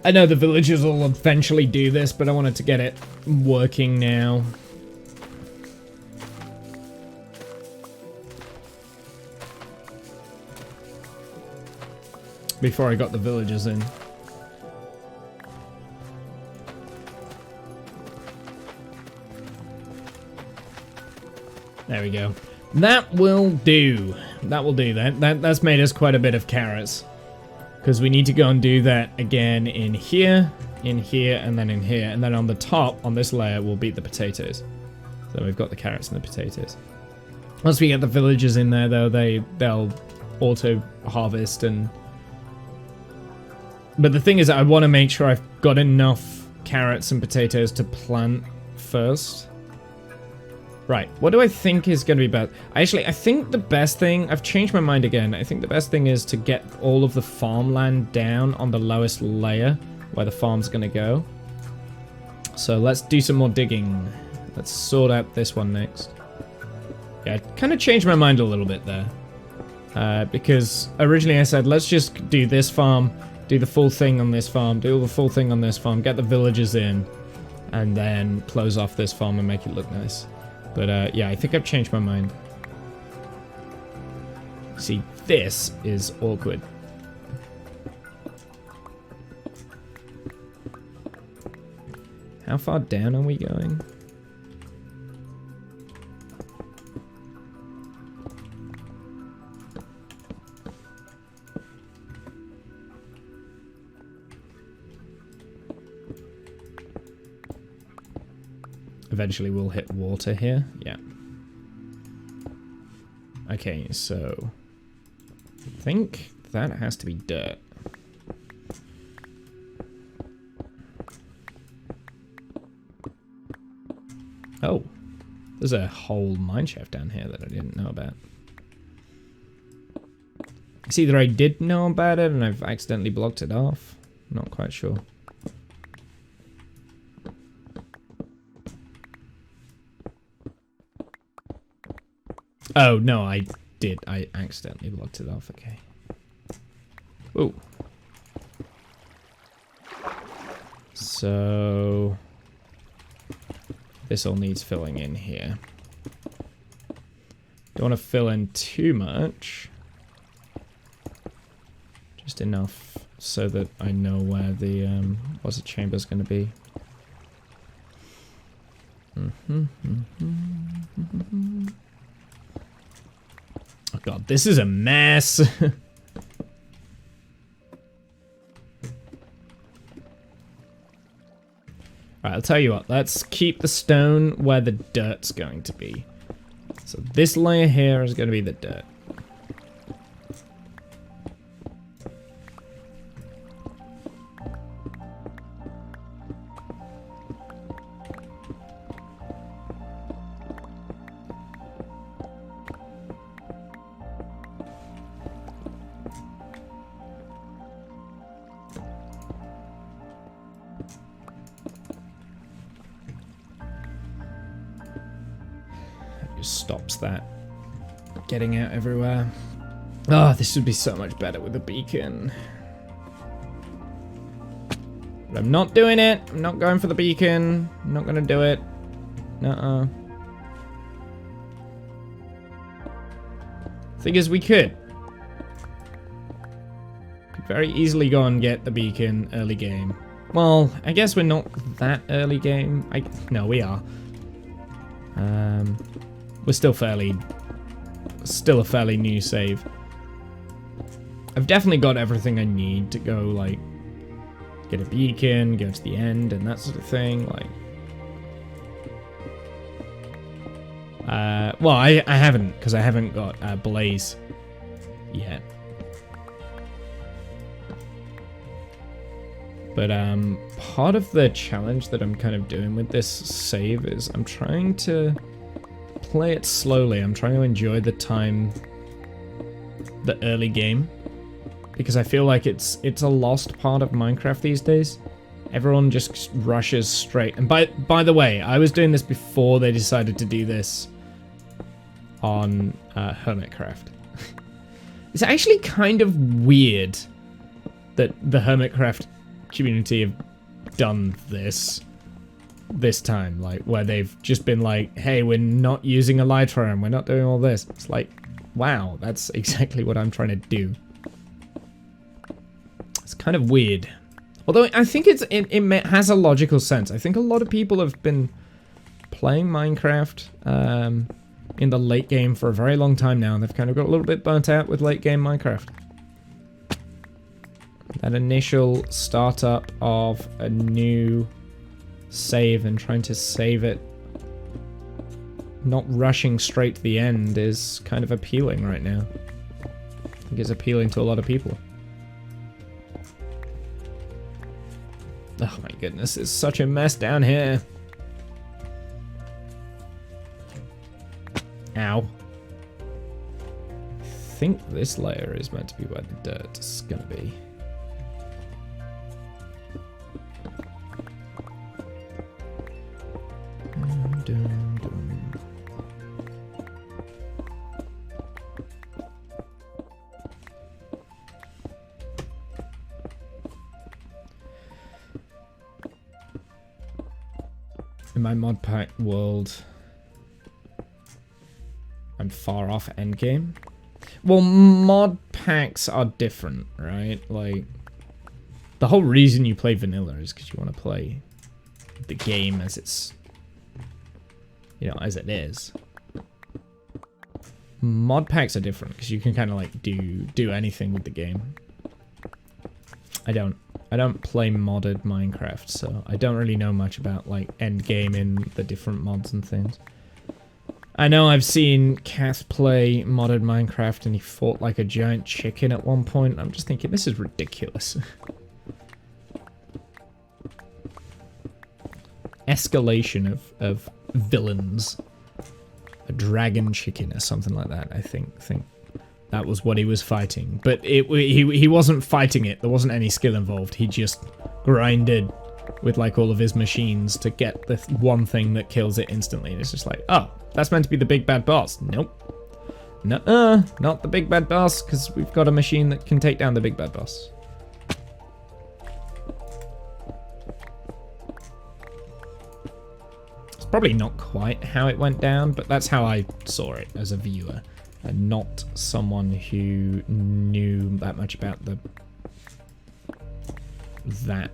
Speaker 1: I know the villagers will eventually do this, but I wanted to get it working now. Before I got the villagers in. There we go. That will do. That will do. That's made us quite a bit of carrots. Because we need to go and do that again in here, and then in here. And then on the top, on this layer, will be the potatoes. So we've got the carrots and the potatoes. Once we get the villagers in there, though, they'll auto-harvest and... But the thing is, I want to make sure I've got enough carrots and potatoes to plant first. Right, what do I think is going to be best? Actually, I think the best thing... I've changed my mind again. I think the best thing is to get all of the farmland down on the lowest layer where the farm's going to go. So let's do some more digging. Let's sort out this one next. Yeah, I kind of changed my mind a little bit there. Because originally I said, let's just do this farm, do the full thing on this farm, do the full thing on this farm, get the villagers in, and then close off this farm and make it look nice. But yeah, I think I've changed my mind. See, this is awkward. How far down are we going? Eventually we'll hit water here. Yeah. Okay, so I think that has to be dirt. Oh, there's a whole mine shaft down here that I didn't know about. It's either I did know about it and I've accidentally blocked it off. Not quite sure. Oh, no, I did. I accidentally blocked it off. Okay. Ooh. So... this all needs filling in here. Don't want to fill in too much. Just enough so that I know where the what's the chamber's going to be. Oh god, this is a mess. Alright, I'll tell you what, let's keep the stone where the dirt's going to be. So this layer here is going to be the dirt. Stops that getting out everywhere. Oh, this would be so much better with a beacon. But I'm not doing it. I'm not going for the beacon. I'm not gonna do it. Nuh-uh. Thing is, we could very easily go and get the beacon early game. Well, I guess we're not that early game. No, we are. We're still a fairly new save. I've definitely got everything I need to go, like, get a beacon, go to the end, and that sort of thing, like. Well, I haven't, because I haven't got Blaze yet. But, part of the challenge that I'm kind of doing with this save is I'm trying to play it slowly. I'm trying to enjoy the early game, because I feel like it's a lost part of Minecraft these days. Everyone just rushes straight. And by the way, I was doing this before they decided to do this on Hermitcraft. It's actually kind of weird that the Hermitcraft community have done this time, like, where they've just been like, hey, we're not using Elytra and we're not doing all this. It's like, wow, that's exactly what I'm trying to do. It's kind of weird. Although I think it has a logical sense. I think a lot of people have been playing Minecraft in the late game for a very long time now, and they've kind of got a little bit burnt out with late game Minecraft. That initial startup of a new save and trying to save it, not rushing straight to the end, is kind of appealing right now. I think it's appealing to a lot of people. Oh my goodness, it's such a mess down here. Ow. I think this layer is meant to be where the dirt is gonna be. In my mod pack world, I'm far off endgame. Well, mod packs are different, right? Like, the whole reason you play vanilla is because you want to play the game as it's, you know, as it is. Mod packs are different because you can kind of like do anything with the game. I don't play modded Minecraft, so I don't really know much about like end game in the different mods and things. I know I've seen Kath play modded Minecraft and he fought like a giant chicken at one point. I'm just thinking, this is ridiculous. Escalation of villains. A dragon chicken or something like that, I think that was what he was fighting. But he wasn't fighting it. There wasn't any skill involved. He just grinded with like all of his machines to get the one thing that kills it instantly. And it's just like, oh, that's meant to be the big bad boss. Nope. Nuh-uh, not the big bad boss, because we've got a machine that can take down the big bad boss. It's probably not quite how it went down, but that's how I saw it as a viewer. And not someone who knew that much about the that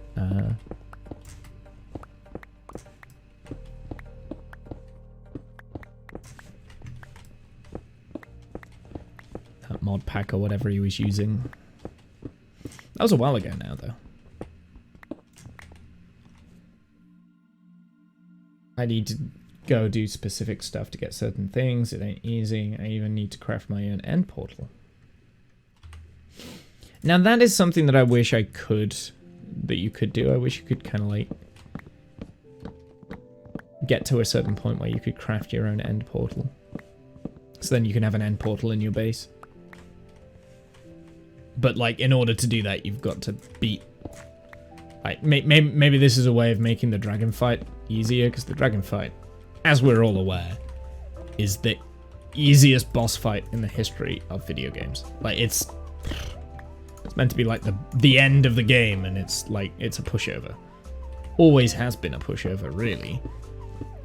Speaker 1: that mod pack or whatever he was using. That was a while ago now, though. I need to go do specific stuff to get certain things. It ain't easy. I even need to craft my own end portal. Now that is something that I wish I could, that you could do. I wish you could kind of like get to a certain point where you could craft your own end portal. So then you can have an end portal in your base. But like in order to do that, you've got to beat. Like maybe this is a way of making the dragon fight easier, because the dragon fight, as we're all aware, is the easiest boss fight in the history of video games. Like it's meant to be like the end of the game, and it's like it's a pushover. Always has been a pushover, really.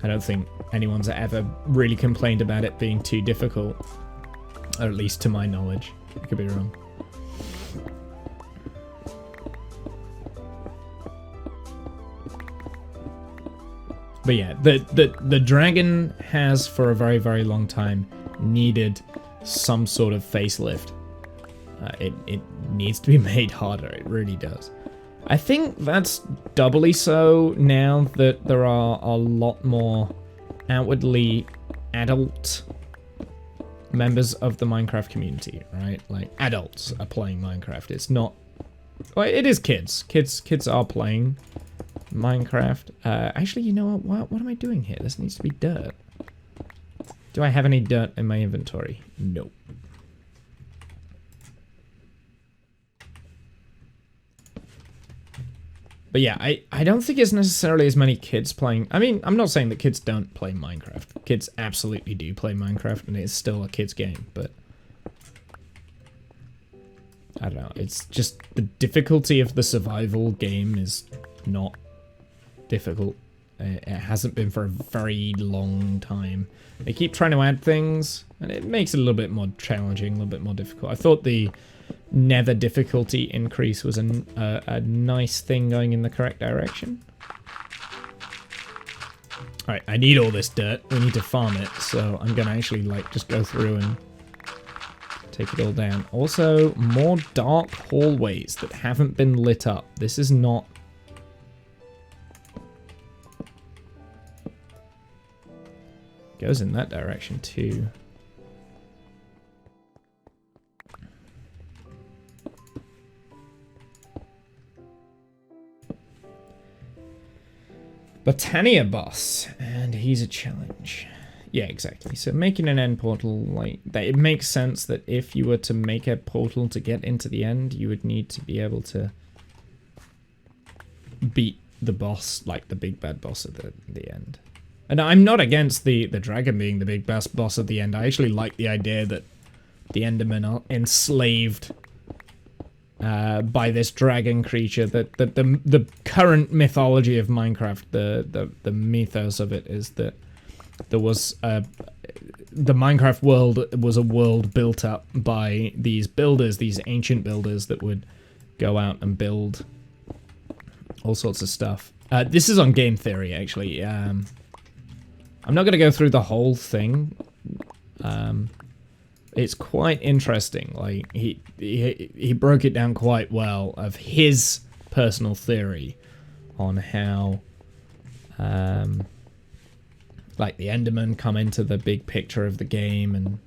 Speaker 1: I don't think anyone's ever really complained about it being too difficult, or at least to my knowledge. I could be wrong. But yeah, the dragon has for a very, very long time needed some sort of facelift. It needs to be made harder, it really does. I think that's doubly so now that there are a lot more outwardly adult members of the Minecraft community, right? Like, adults are playing Minecraft. It's not... Well, it is kids. Kids are playing Minecraft. Actually, you know what? What am I doing here? This needs to be dirt. Do I have any dirt in my inventory? Nope. But yeah, I don't think it's necessarily as many kids playing... I mean, I'm not saying that kids don't play Minecraft. Kids absolutely do play Minecraft, and it's still a kid's game, but... I don't know, it's just the difficulty of the survival game is not difficult. It hasn't been for a very long time. They keep trying to add things, and it makes it a little bit more challenging, a little bit more difficult. I thought the nether difficulty increase was a nice thing going in the correct direction. Alright, I need all this dirt. We need to farm it, so I'm gonna actually like just go through and take it all down. Also, more dark hallways that haven't been lit up. This is not... Goes in that direction too. Botania boss, and he's a challenge. Yeah, exactly. So making an end portal, like that, it makes sense that if you were to make a portal to get into the end, you would need to be able to beat the boss, like the big bad boss at the end. And I'm not against the dragon being the big boss at the end. I actually like the idea that the Endermen are enslaved by this dragon creature. That the current mythology of Minecraft, the mythos of it is that there was the Minecraft world was a world built up by these builders, these ancient builders that would go out and build all sorts of stuff. This is on game theory, actually. I'm not going to go through the whole thing. It's quite interesting. Like he broke it down quite well of his personal theory on how like the Endermen come into the big picture of the game and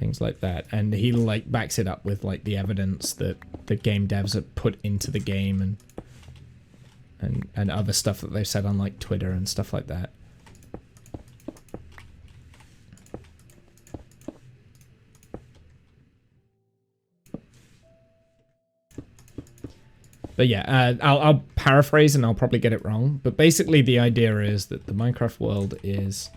Speaker 1: things like that. And he like backs it up with like the evidence that the game devs have put into the game and other stuff that they've said on like Twitter and stuff like that. But yeah, I'll paraphrase and I'll probably get it wrong. But basically the idea is that the Minecraft world is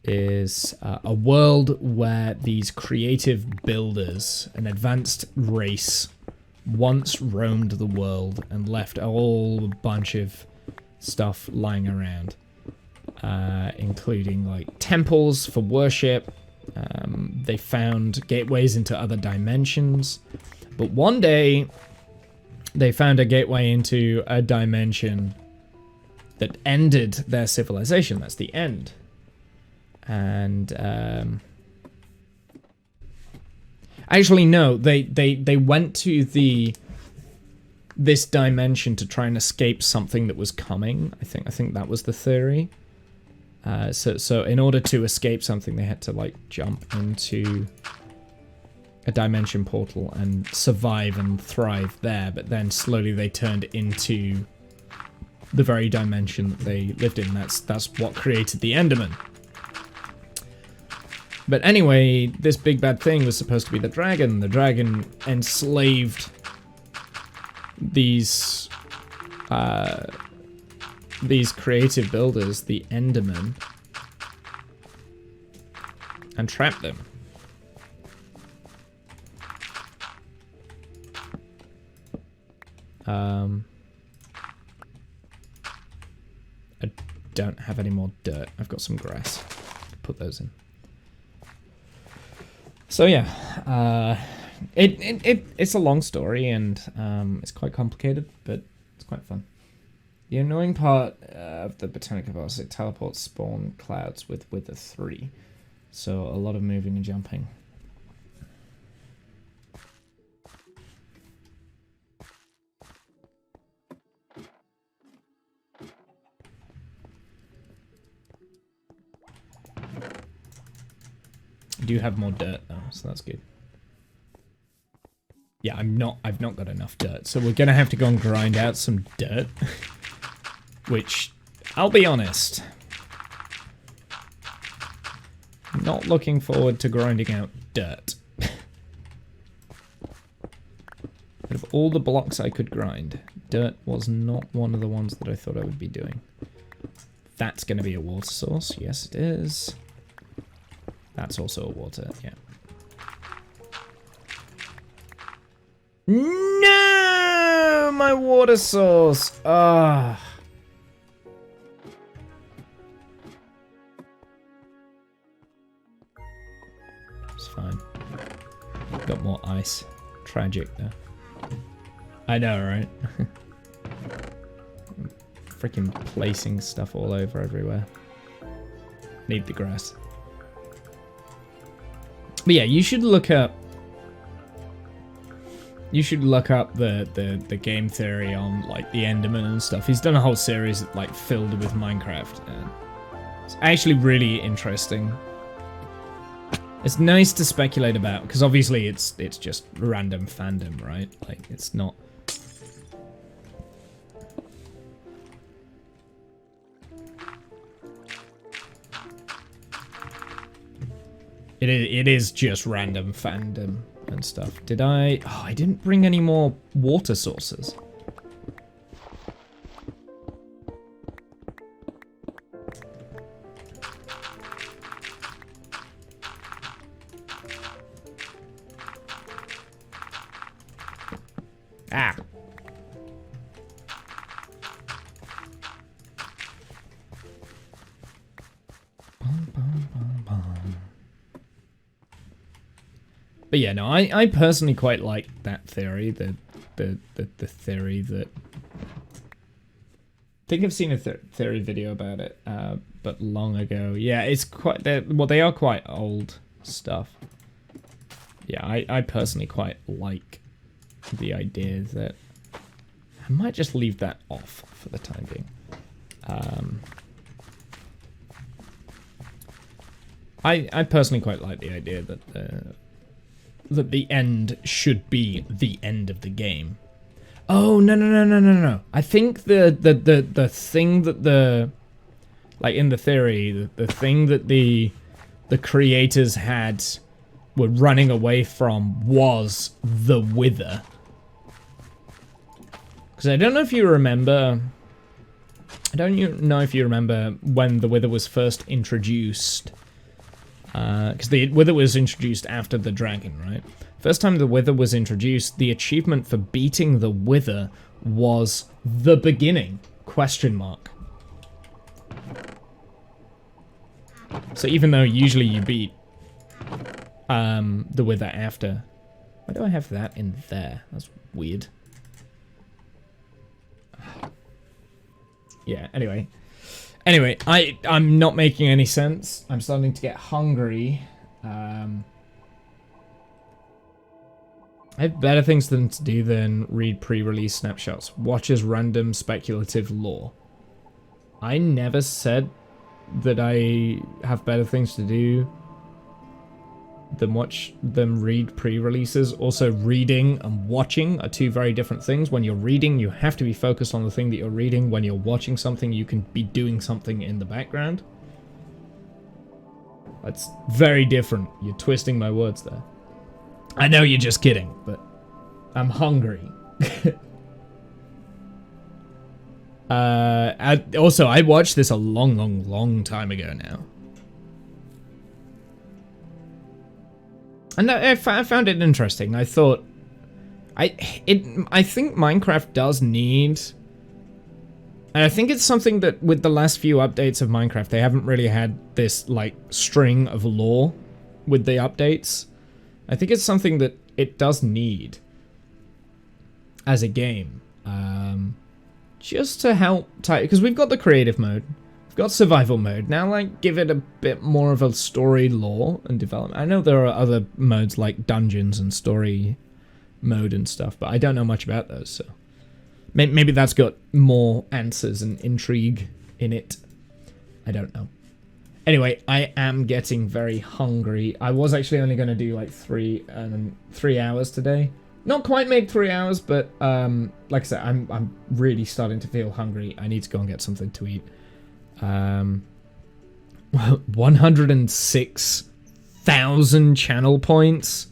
Speaker 1: a world where these creative builders, an advanced race, once roamed the world and left a whole bunch of stuff lying around, including like temples for worship. They found gateways into other dimensions. But one day... they found a gateway into a dimension that ended their civilization. That's the end. And actually no, they went to this dimension to try and escape something that was coming. I think that was the theory. So in order to escape something, they had to like jump into a dimension portal and survive and thrive there. But then slowly they turned into the very dimension that they lived in. That's what created the Enderman. But anyway, this big bad thing was supposed to be the dragon. The dragon enslaved these creative builders, the Endermen, and trapped them. I don't have any more dirt. I've got some grass. Put those in. So yeah, it's a long story and it's quite complicated, but it's quite fun. The annoying part of the Botanica boss, it teleports spawn clouds with a 3, so a lot of moving and jumping. I do have more dirt though, so that's good. Yeah, I've not got enough dirt, so we're gonna have to go and grind out some dirt. Which, I'll be honest, not looking forward to grinding out dirt. Out of all the blocks I could grind, dirt was not one of the ones that I thought I would be doing. That's gonna be a water source, yes it is. That's also a water, yeah. No! My water source! Ah. It's fine. Got more ice. Tragic, though. I know, right? Freaking placing stuff all over everywhere. Need the grass. But yeah, you should look up. You should look up the game theory on like the Enderman and stuff. He's done a whole series like filled with Minecraft, and it's actually really interesting. It's nice to speculate about because obviously it's just random fandom, right? Like it's not. It is just random fandom and stuff. Did I? Oh, I didn't bring any more water sources. Ah. But yeah, no, I personally quite like that theory, the theory that... I think I've seen a theory video about it, but long ago. Yeah, it's quite... Well, they are quite old stuff. Yeah, I personally quite like the idea that... I might just leave that off for the time being. I personally quite like the idea that the end should be the end of the game. Oh no! I think the thing that like in the theory, the thing that the creators were running away from was the Wither. Because I don't know if you remember. I don't know if you remember when the Wither was first introduced. Because the Wither was introduced after the dragon, right? First time the Wither was introduced, the achievement for beating the Wither was the beginning, ? So even though usually you beat the Wither after... Why do I have that in there? That's weird. Yeah, anyway. Anyway, I'm not making any sense. I'm starting to get hungry. I have better things to do than read pre-release snapshots. Watch as random speculative lore. I never said that I have better things to do than read pre-releases. Also, reading and watching are two very different things. When you're reading, you have to be focused on the thing that you're reading. When you're watching something, you can be doing something in the background. That's very different. You're twisting my words there. I know you're just kidding, but I'm hungry. Also, I watched this a long time ago now. And I found it interesting. I thought, I think Minecraft does need, and I think it's something that with the last few updates of Minecraft, they haven't really had this like string of lore with the updates. I think it's something that it does need as a game, just to help because we've got the creative mode. We've got survival mode. Now, like, give it a bit more of a story lore and development. I know there are other modes like dungeons and story mode and stuff, but I don't know much about those, so maybe that's got more answers and intrigue in it. I don't know. Anyway, I am getting very hungry. I was actually only going to do like 3 hours today. Not quite make 3 hours, but like I said, I'm really starting to feel hungry. I need to go and get something to eat. 106,000 channel points.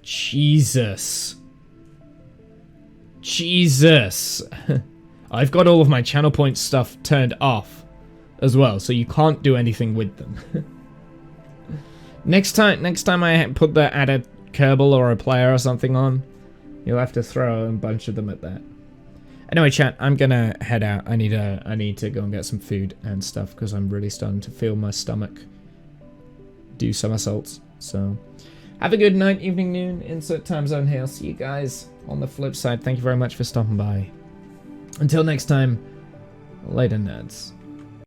Speaker 1: Jesus. I've got all of my channel point stuff turned off as well, so you can't do anything with them. Next time I put the add a Kerbal or a player or something on, you'll have to throw a bunch of them at that. Anyway, chat, I'm gonna head out. I need to go and get some food and stuff because I'm really starting to feel my stomach do somersaults. So, have a good night, evening, noon, insert time zone here. I'll see you guys on the flip side. Thank you very much for stopping by. Until next time, later, nerds.